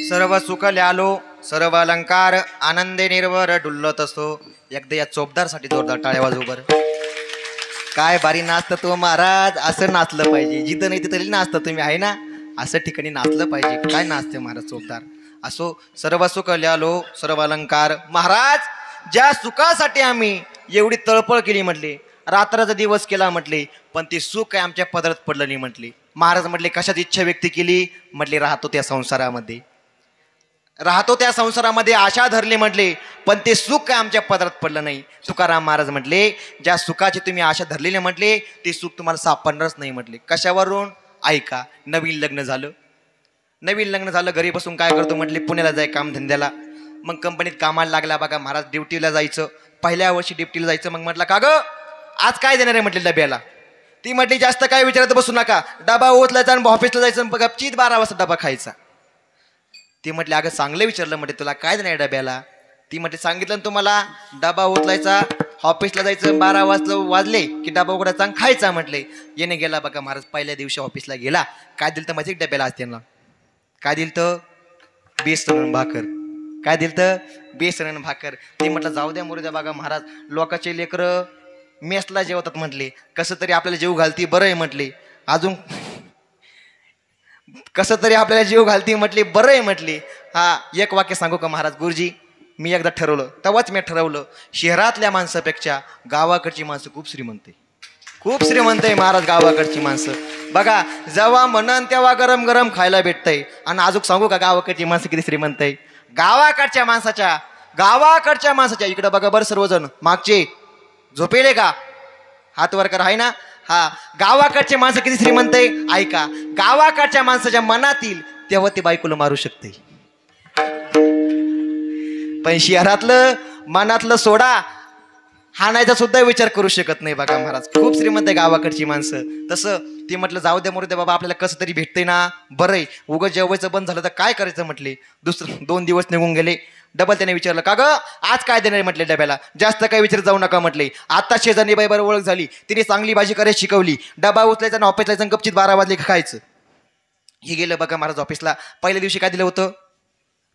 सर्व सुख ल्यालो सर्व अलंकार, आनंदे निर्भर डुल्लत असतो. एकदा या चोपदारसाठी जोरदार टाळ्या वाजवू बरं. काय बारी नाचतं तो महाराज, असं नाचलं पाहिजे. जिथं नाही तिथं नाचतं तुम्ही, आहे ना? असं ठिकाणी नाचलं पाहिजे. काय नाचते महाराज चोपदार. असो, सर्व सुख ल्यालो सर्व अलंकार. महाराज, ज्या सुखासाठी आम्ही एवढी तळपळ केली म्हटले, रात्राचा दिवस केला म्हटले, पण ते सुख काय आमच्या पदरात पडलं नाही म्हटले. महाराज म्हटले कशाची इच्छा व्यक्त केली म्हटले, राहतो त्या संसारामध्ये, राहतो त्या संसारामध्ये आशा धरली म्हटले, पण ते सुख काय आमच्या पदरात पडलं नाही. तुकाराम महाराज म्हटले, ज्या सुखाची तुम्ही आशा धरलेली म्हटले, ते सुख तुम्हाला सापडणारच नाही म्हटले. कशावरून? ऐका, नवीन लग्न झालं, नवीन लग्न झालं, घरी बसून काय करतो म्हटले, पुण्याला जाय कामधंद्याला. मग कंपनीत कामाला लागला बघा महाराज, ड्युटीला जायचं. पहिल्या वर्षी ड्युटीला जायचं. मग म्हटलं का ग आज काय देणार आहे म्हटले डब्याला. ती म्हटली जास्त काय विचारत बसू नका, डबा उचलायचा आणि ऑफिसला जायचं, गपचीत 12 वाजता डबा खायचा. ती म्हटली अगं चांगलं विचारलं म्हटले, तुला काय देणार डब्याला. ती म्हटली सांगितलं ना तुम्हाला, डबा उचलायचा, ऑफिसला जायचं, 12 वाजले की डबा उघडायचा आणि खायचा म्हटले. येणे गेला बघा महाराज, पहिल्या दिवशी ऑफिसला गेला. काय दिलं तर माझी डब्याला आज त्यांना, काय दिलं तर बेसन भाकर, काय दिलं तर बेसन भाकर. ते म्हटलं जाऊ द्या मुरू द्या बघा महाराज, लोकांचे लेकरं मेसला जेवतात म्हटले, कसं तरी आपल्याला जीव घालती बरं आहे म्हटले, अजून कसं तरी आपल्याला जीव घालती म्हटली बरं आहे म्हटली. हा, एक वाक्य सांगू का महाराज, गुरुजी मी एकदा ठरवलं, तेव्हाच मी ठरवलं, शहरातल्या माणसापेक्षा गावाकडची माणसं खूप श्रीमंत आहे, खूप श्रीमंत आहे महाराज गावाकडची माणसं. बघा जेव्हा म्हणन तेव्हा गरम गरम खायला भेटतंय. आणि अजून सांगू का गावाकडची माणसं किती श्रीमंत आहे. गावाकडच्या माणसाच्या इकडे बघा बरं सर्वजण, मागचे झोपेले का, हात वर करा, आहे ना. हा, गावाकडचे माणसं किती श्रीमंत आहे. ऐका, गावाकडच्या माणसाच्या मनातील तेव्हा ते बायकोला मारू शकते, पण शहरातलं मनातलं सोडा, हाणायचा सुद्धा विचार करू शकत नाही. बघा महाराज खूप श्रीमंत आहे गावाकडची माणसं. तसं ते म्हटलं जाऊ द्या मोरू द्या बाबा, आपल्याला कसं तरी भेटतंय ना, बरं आहे. उगं जेवायचं बंद झालं तर काय करायचं म्हटले. 2 दिवस निघून गेले. डबल त्याने विचारलं का ग आज काय देणार म्हटले डब्याला. जास्त काय विचार जाऊ नका म्हटले. आता शेजारी बाई बरोबर ओळख झाली, तिने चांगली भाजी करायला शिकवली. डबा उचलायचा आणि ऑफिसला जायचं, गपचीत 12 वाजले खायचं. हे गेलं बघा महाराज ऑफिसला. पहिल्या दिवशी काय दिलं होतं,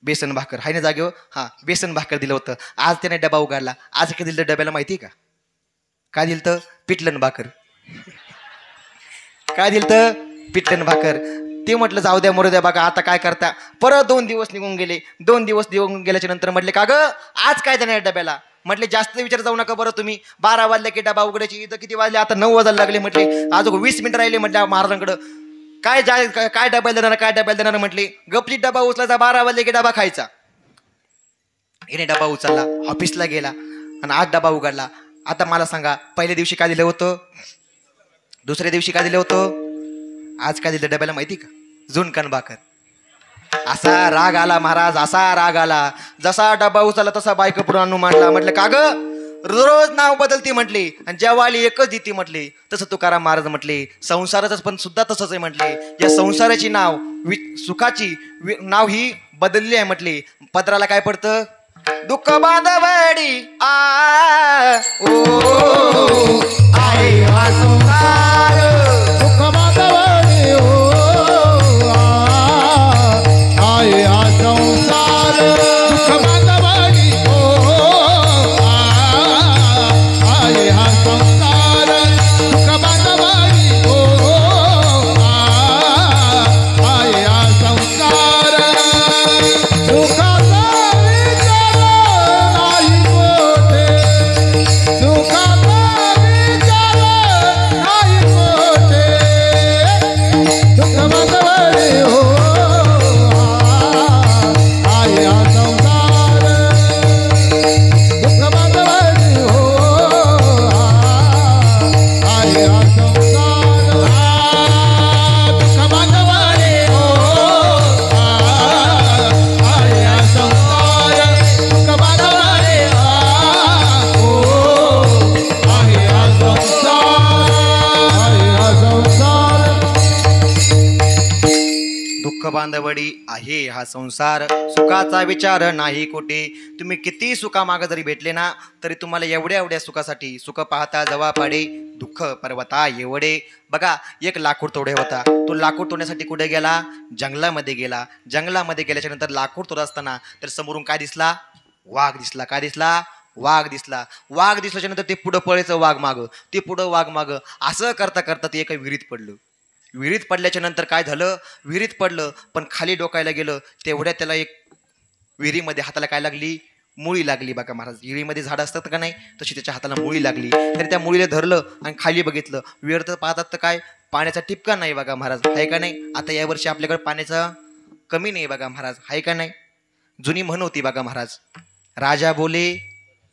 बेसन भाकर, हाय ना जागेवर. हा, बेसन भाकर दिलं होतं. आज त्याने डबा उघडला. आज काय दिलं डब्याला माहिती आहे का, काय दिलं तर पिठलं भाकर, काय दिलं तर पिठलं भाकर. ते म्हटलं जाऊ द्या मरू द्या बघा, आता काय करता. परत 2 दिवस निघून गेले. 2 दिवस निघून गेल्याच्या नंतर म्हटले का ग आज काय देणार डब्याला. म्हटले जास्त विचार जाऊ नका बरं तुम्ही, 12 वाजले की डबा उघडायची. इथं किती वाजले, आता 9 वाजायला लागले म्हटले, अजून 20 मिनिटं राहिले म्हटलं महाराजांकडं. काय डब्याला देणार, काय डब्याला देणार म्हटले. गपलीत डबा उचलायचा, 12 वाजले की डबा खायचा. हिने डबा उचलला, ऑफिसला गेला आणि आज डबा उघडला. आता मला सांगा, पहिल्या दिवशी काय दिलं होतं, दुसऱ्या दिवशी काय दिलं होतं, आज काय दिलं डब्याला माहिती का, झुणकण भाकर. असा राग आला महाराज, असा राग आला. जसा डबा उचलला तसा बायको पुढे आणून मांडला. म्हटलं का ग रोज नाव बदलती म्हटले आणि जेवाली एकच देती म्हटले. तसं तुकाराम महाराज म्हटले संसाराचं पण सुद्धा तसंच आहे म्हटले. या संसाराची नाव सुखाची नाव ही बदलली आहे म्हटले. पत्राला काय पडतं, दुःख बांधवडी आ ओ आहे हा संसार, दुःख बांधवडी ओ आहे हा संसार, दुःख बांधवडी ओ आहे हा संसार, दुःख बांधवडी ओ आहे हा संसार. सुखाचा विचार नाही मोठे, सुखाचा विचार नाही मोठे, दुःख बांधवडी हो आहे हा संसार, दुःख बांधवडी हो आहे हा संसार, दुःख बांधवडी हो आहे हा संसार, दुःख बांधवडी आहे हा संसार, आहे हा संसार. दुःख बांधवडी आहे हा संसार, सुखाचा विचार नाही कुठे. तुम्ही किती सुखामागं जरी भेटले ना, तरी तुम्हाला एवढ्या एवढ्या सुखासाठी सुख पाहता जवा पाडे, दुःख पर्वता एवढे. बघा एक लाकूड तोडे होता. तो लाकूड तोडण्यासाठी कुठे गेला, जंगलामध्ये गेला. जंगलामध्ये गेल्याच्या नंतर लाकूड तोडत असताना तर समोरून काय दिसला, वाघ दिसला. काय दिसला, वाघ दिसला. वाघ दिसल्याच्या नंतर ते पुढं पळायचं वाघ मागं, ते पुढं वाघ मागं. असं करता करता ते एका विहिरीत पडलं. विहिरीत पडल्याच्या नंतर काय झालं, विहिरीत पडलं पण खाली डोकायला गेलं तेवढ्या त्याला एक विहिरीमध्ये हाताला काय लागली, मुळी लागली बघा महाराज. विहिरीमध्ये झाडं असतात का नाही तशी त्याच्या हाताला मुळी लागली. तर त्या मुळीला धरलं आणि खाली बघितलं, विहीर तर पाहतात तर काय पाण्याचा टिपका नाही बघा महाराज, आहे का नाही. आता यावर्षी आपल्याकडे पाण्याचा कमी नाही बघा महाराज, आहे का नाही. जुनी म्हण होती बघा महाराज, राजा बोले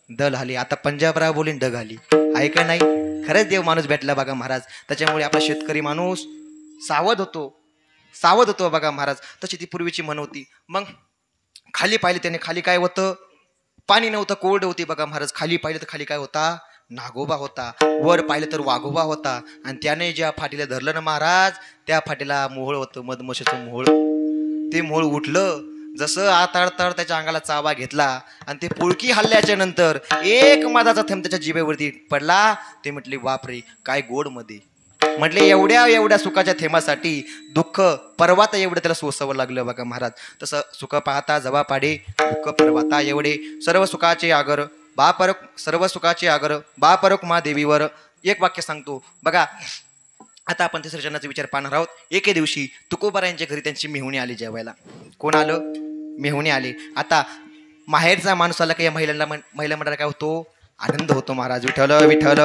दल आली, आता पंजाबराव बोले डग आली, आहे का नाही. खरंच देव माणूस भेटला बघा महाराज. त्याच्यामुळे आपला शेतकरी माणूस सावध होतो बघा महाराज. तशी ती पूर्वीची म्हण होती. मग खाली पाहिलं त्याने, खाली काय होतं, पाणी नव्हतं, कोरड होती बघा महाराज. खाली पाहिलं तर खाली काय होता, नागोबा होता. वर पाहिलं तर वाघोबा होता. आणि त्याने ज्या फाटीला धरलं ना महाराज, त्या फाटीला मोहोळ होतं, मधमाशीचं मोहोळ. ते मोहोळ उठलं, जसं आताडताड त्याच्या अंगाला चावा घेतला आणि ते पुळकी हल्ल्याच्या नंतर एक मधाचा थेंब त्याच्या जिभेवरती पडला. ते म्हटले बापरे काय गोड मध्ये. म्हटले एवढ्या सुखाच्या थेंबासाठी दुःख पर्वता एवढं त्याला सोसावं लागलं बघा महाराज. तसं सुख पाहता जवा पाडे, दुःख पर्वता एवढे, सर्व सुखाचे आगर बापरक मा देवीवर. एक वाक्य सांगतो बघा. आता आपण तिसऱ्या चरणाचा विचार पाहणार आहोत. एके दिवशी तुकोबारायांच्या घरी त्यांची मेहुणी आली जेवायला. कोण आलं, मेहुणी आले. आता माहेरचा माणूस आला का या महिला मंडळाला काय होतो, आनंद होतो महाराज. विठ्ठल विठ्ठल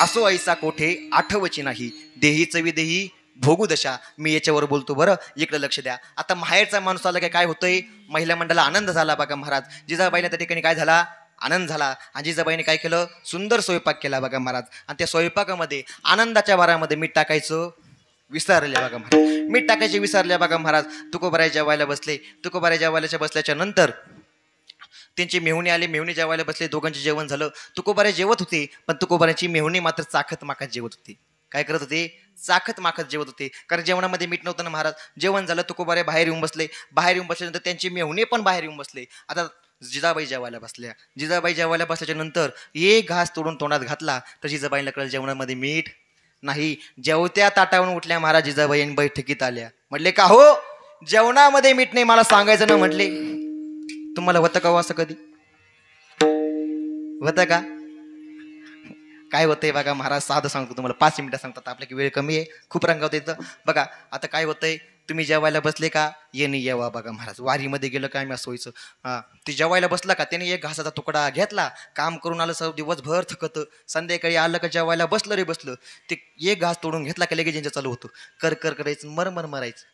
असो ऐसा कोठे आठवची नाही, देहीच विदेही भोगू दशा. मी याच्यावर बोलतो बरं, इकडे लक्ष द्या. आता माहेरचा माणूस आला काय होतंय, महिला मंडळाला आनंद झाला बघा महाराज. जिजाबाईला त्या ठिकाणी काय झाला, आनंद झाला. आणि जिजाबाईने काय केलं, सुंदर स्वयंपाक केला बघा महाराज. आणि त्या स्वयंपाकामध्ये आनंदाच्या वारामध्ये मीठ टाकायचं विसरले बघा महाराज. मीठ टाकायचे विसरले बघा महाराज. तुकोबाराय जेवायला बसले. तुकोबाराय जेवायला बसल्याच्या नंतर त्यांची मेहुणी आली. मेहुणी जेवायला बसले. दोघांचे जेवण झालं. तुकोबाराय जेवत होते पण तुकोबारायची मेहुणी मात्र चाखत माखत जेवत होती. काय करत होते, चाखत माखत जेवत होते. कारण जेवणामध्ये मीठ नव्हतं ना महाराज. जेवण झालं, तुकोबाराय बाहेर येऊन बसले. बाहेर येऊन बसल्यानंतर त्यांची मेहुणी पण बाहेर येऊन बसले. आता जिजाबाई जेवायला बसल्या. जिजाबाई जेवायला बसल्याच्या नंतर एक घास तोडून तोंडात घातला तर जिजाबाईला कळलं जेवणामध्ये मीठ नाही. जेवत्या ताटावरून उठल्या महाराज. जिजाबाई बैठकीत आल्या. म्हटले का हो, जेवणामध्ये मीठ नाही, मला सांगायचं ना. म्हटले तुम्हाला होतं का असं, कधी होतं का. काय होतंय बघा महाराज, साधं सांगतो तुम्हाला, 5 मिनिटं सांगतात आपल्या की वेळ कमी आहे, खूप रंगावत येतं बघा. आता काय होतंय, तुम्ही जेवायला बसले का, ये नाही येवा बघा महाराज. वारीमध्ये गेलं काय मी असं व्हायचं. ती जेवायला बसला का त्याने एक घासाचा तुकडा घेतला. काम करून आलं सर, दिवसभर थकत, संध्याकाळी आलं का जेवायला बसलं ते एक घास तोडून घेतला का लगेच ज्यांच्या चालू होतं कर करायचं, मर मरायचं.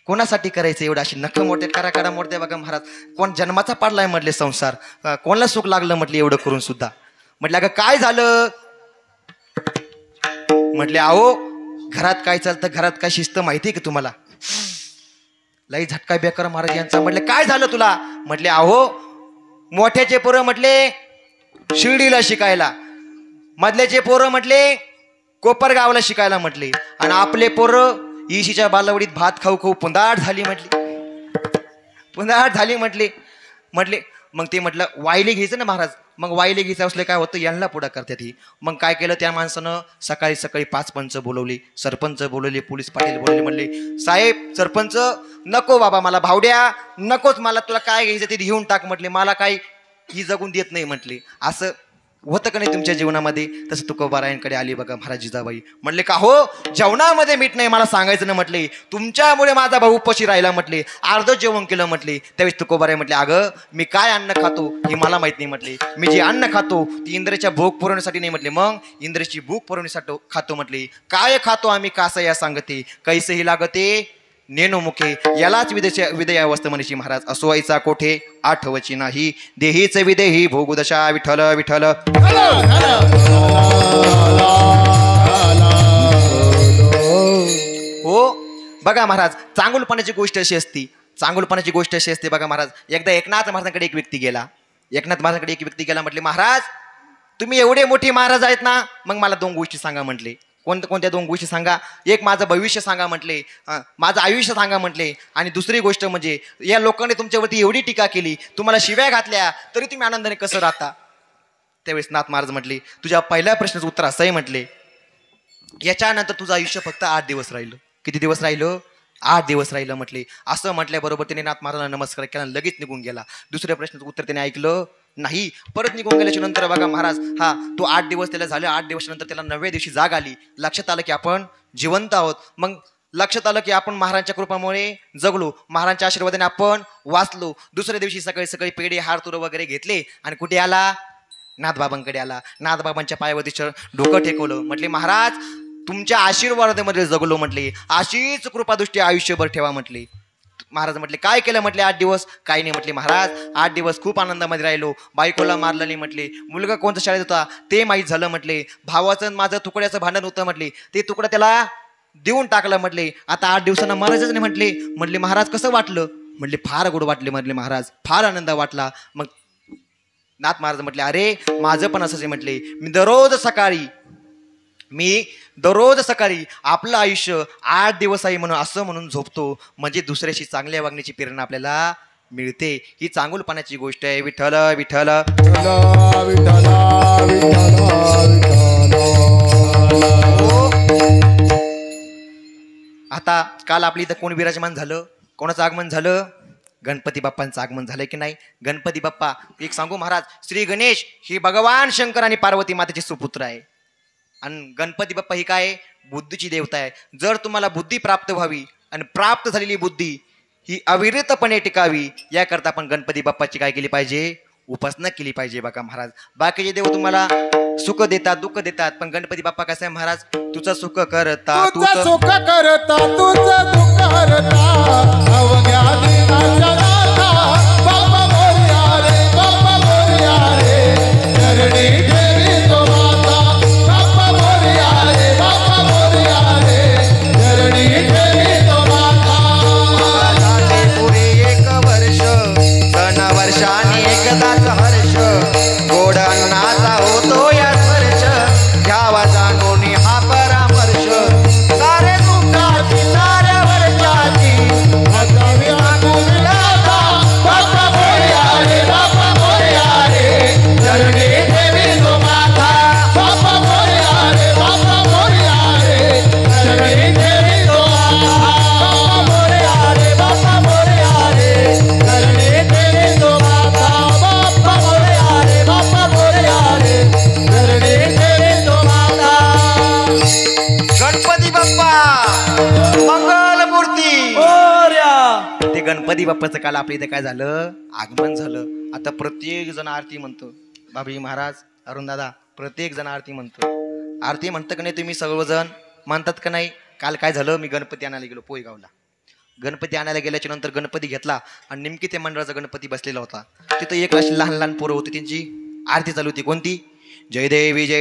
कोणासाठी करायचं एवढं, अशी नख मोठे करा मोठे बघा महाराज. कोण जन्माचा पाडलाय म्हटले संसार, कोणाला सुख लागलं म्हटले एवढं करून सुद्धा. म्हटलं अगं काय झालं, म्हटले अहो घरात काय चालतं, घरात काय शिस्त माहिती आहे का तुम्हाला. लई झटका बेकार महाराज यांचा. म्हटले काय झालं तुला. म्हटले अहो मोठ्याचे पोरं म्हटले शिर्डीला शिकायला, मधल्याचे पोरं म्हटले कोपरगावला शिकायला म्हटले, आणि आपले पोरं इशीच्या बालवडीत भात खाऊ पुंदाट झाली म्हटले. मग ते म्हटलं वायले घ्यायचं ना महाराज. मग वायले घ्यायचं असले काय होतं, यांना पुढं करतात ही. मग काय केलं त्या माणसानं, सकाळी 5 पंच बोलवले, सरपंच बोलवले, पोलीस पाटील बोलवले. म्हणले साहेब सरपंच नको बाबा, मला भावड्या नकोच, मला तुला काय घ्यायचं ते घेऊन टाक म्हटले, मला काय ही जगून देत नाही म्हटले. असं होतं का नाही तुमच्या जीवनामध्ये. तसं तुकोबारायांकडे आली बघा महाराज जिजाबाई. म्हटले का हो, जेवणामध्ये मीठ नाही, मला सांगायचं ना म्हटले, तुमच्यामुळे माझा भाऊ उपाशी राहिला म्हटले, अर्ध जेवण केलं म्हटले. त्यावेळेस तुकोबाराय म्हटले अगं मी काय अन्न खातो हे मला माहित नाही म्हटले. मी जे अन्न खातो ती इंद्राच्या भूक पुरवण्यासाठी नाही म्हटले, मग इंद्राची भूक पुरवण्यासाठी खातो म्हटले. काय खातो आम्ही कासं या सांगते, कैसेही लागते नेनो मुखे, यालाच विदयावस्थ म्हणायची महाराज. असो ऐसा कोठे आठवची नाही, देहीच विदेही भोगू दशा. विठ्ठल विठ्ठल हो बघा महाराज. चांगुलपणाची गोष्ट अशी असते बघा महाराज. एकदा एकनाथ महाराजांकडे एक व्यक्ती गेला. म्हटले महाराज तुम्ही एवढे मोठे महाराज आहेत ना, मग मला 2 गोष्टी सांगा म्हटले. कोणत्या 2 गोष्टी सांगा. एक माझं भविष्य सांगा म्हटले, माझं आयुष्य सांगा म्हटले, आणि दुसरी गोष्ट म्हणजे या लोकांनी तुमच्यावरती एवढी टीका केली, तुम्हाला शिव्या घातल्या, तरी तुम्ही आनंदाने कसं राहता. त्यावेळेस नाथ महाराज म्हटले तुझ्या पहिल्या प्रश्नाचं उत्तर असं आहे म्हटले, याच्यानंतर तुझं आयुष्य फक्त 8 दिवस राहिलं. किती दिवस राहिलं, 8 दिवस राहिलं म्हटले. असं म्हटल्याबरोबर त्याने नाथ महाराजांना नमस्कार केला, लगेच निघून गेला. दुसऱ्या प्रश्नाचं उत्तर त्याने ऐकलं नाही. परत निघून गेल्याच्या नंतर बघा महाराज, हा तो 8 दिवस त्याला झाले. 8 दिवसानंतर त्याला 9व्या दिवशी जाग आली. लक्षात आलं की आपण जिवंत आहोत. मग लक्षात आलं की आपण महाराजांच्या कृपामुळे जगलो, महाराजांच्या आशीर्वादाने आपण वाचलो. दुसऱ्या दिवशी सकाळी सकाळी पेढे हार तुरं वगैरे घेतले आणि कुठे आला? नाथबाबांकडे आला. नाथबाबांच्या पायावरती डोकं टेकवलं. म्हटले महाराज तुमच्या आशीर्वादामध्ये जगलो. म्हटले अशीच कृपादृष्टी आयुष्यभर ठेवा. म्हटले महाराज म्हटले काय केलं? म्हटले 8 दिवस. काही नाही म्हटले महाराज, 8 दिवस खूप आनंदामध्ये राहिलो. बायकोला मारलं नाही म्हटले. मुलगा कोणत्या शाळेत होता ते माहीत झालं. म्हटले भावाचं माझं तुकड्याचं भांडण होतं. म्हटले ते तुकडं त्याला देऊन टाकलं. म्हटले आता 8 दिवसांना मरायचंच नाही. म्हटले महाराज कसं वाटलं? म्हटले फार गोड वाटले. म्हटले महाराज फार आनंद वाटला. मग नाथ महाराज म्हटले अरे माझं पण असंच आहे. म्हटले मी दररोज सकाळी आपलं आयुष्य 8 दिवस आहे म्हणून असं म्हणून झोपतो, म्हणजे दुसऱ्याशी चांगल्या वागण्याची प्रेरणा आपल्याला मिळते. ही चांगुलपणाची गोष्ट आहे. विठ्ठल विठ्ठल आता काल आपली इथं कोण विराजमान झालं? कोणाचं आगमन झालं? गणपती बाप्पांचं आगमन झालंय की नाही? गणपती बाप्पा एक सांगू महाराज, श्री गणेश ही भगवान शंकर आणि पार्वती मातेचे सुपुत्र आहे. आणि गणपती बाप्पा ही काय? बुद्धीची देवता आहे. जर तुम्हाला बुद्धी प्राप्त व्हावी आणि प्राप्त झालेली बुद्धी ही अविरतपणे टिकावी याकरता आपण गणपती बाप्पाची काय केली पाहिजे? उपासना केली पाहिजे. बघा महाराज बाकीचे देव तुम्हाला सुख देतात दुःख देतात, पण गणपती बाप्पा कसं आहे महाराज? तुझं सुख करता तुझं सुख करता तुझं दुःख हरता अवघ्या दिनाच्या नाथा. बाप्पा मोरया रे, बाप्पा मोरया रे, चरणी ठेवी तो माता. बाप्पा मोरया रे, बाप्पा मोरया रे, चरणी ठेवी तो माता. पुरे 1 वर्ष सण वर्षाने एकदाच हर्ष, गोड अन्नाचा होतो या स्पर्श, घ्यावा जाणून हा परामर्श. सारे दुःखाची साऱ्या वर्षाची हसावी आगून लाथा. बाप्पा मोरया रे, बाप्पा मोरया रे, चरणी ठेवी तो माता. बाप्पा मोरया रे, बाप्पा मोरया रे, चरणी ठेवी तो माता. बाप्पा मोरया रे, बाप्पा मोरया रे, चरणी ठेवी तो माता. बाप्पा मोरया रे, बाप्पा मोरया रे, चरणी ठेवी तो माता. गणपती बाप्पा मंगल मूर्ती. ते गणपती बाप्पाचं काल आपल्या इथे काय झालं? आगमन झालं. आता प्रत्येक जण आरती म्हणतो. बाबाजी महाराज, अरुण दादा, प्रत्येक जण आरती म्हणतो. आरती म्हणतं का नाही तुम्ही? सर्वजण म्हणतात का नाही? काल काय झालं? मी गणपती आणायला गेलो पोयगावला. गणपती आणायला गेल्याच्या नंतर गणपती घेतला आणि नेमकी ते मंडळाचा गणपती बसलेला होता. तिथं एक अशी लहान लहान पोरं होती, त्यांची आरती चालू होती. कोणती? जय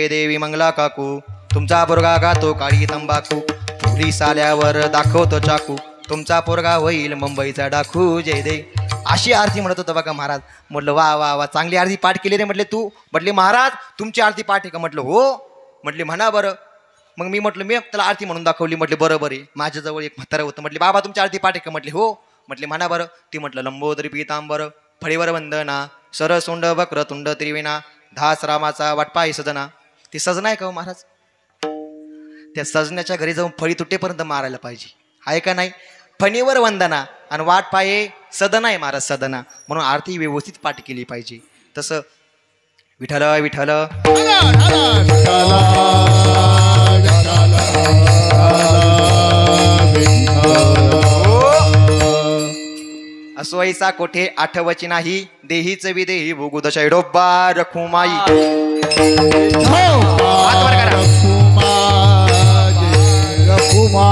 देवी मंगला काकू, तुमचा पोरगा गातो काळी तंबाखू, पोलीस आल्यावर दाखवतो चाकू, तुमचा पोरगा होईल मुंबईचा डाकू, जय देव. अशी आरती म्हणत होतं बघा महाराज. म्हटलं वा वा वा, चांगली आरती पाठ केली रे. म्हटले तू? म्हटले महाराज तुमची आरती पाठ आहे का? म्हटलं हो. म्हटले म्हणा बरं. मग मी म्हटलं मी त्याला आरती म्हणून दाखवली. म्हटले बरोबर आहे. माझ्याजवळ एक म्हातारा होतं. म्हटले बाबा तुमची आरती पाठ आहे का? म्हटले हो. म्हटले म्हणा बरं. ती म्हटलं लंबोदरी पीतांबर फळीवर वंदना, सरसुंड वक्रतुंड त्रिविना, धास रामाचा वाटपाई सजना. ती सजना आहे का हो महाराज? त्या सजण्याच्या घरी जाऊन फळी तुटेपर्यंत मारायला पाहिजे, आहे का नाही? फणीवर वंदना आणि वाट पाये सदना आहे महाराज, सदना. म्हणून आरती व्यवस्थित पाठ केली पाहिजे. तसं विठ्ठल विठ्ठल असोईचा कोठे आठवची नाही, देहीच विदेही भोगुदशा डोब्बा रखुमाई. रखुमा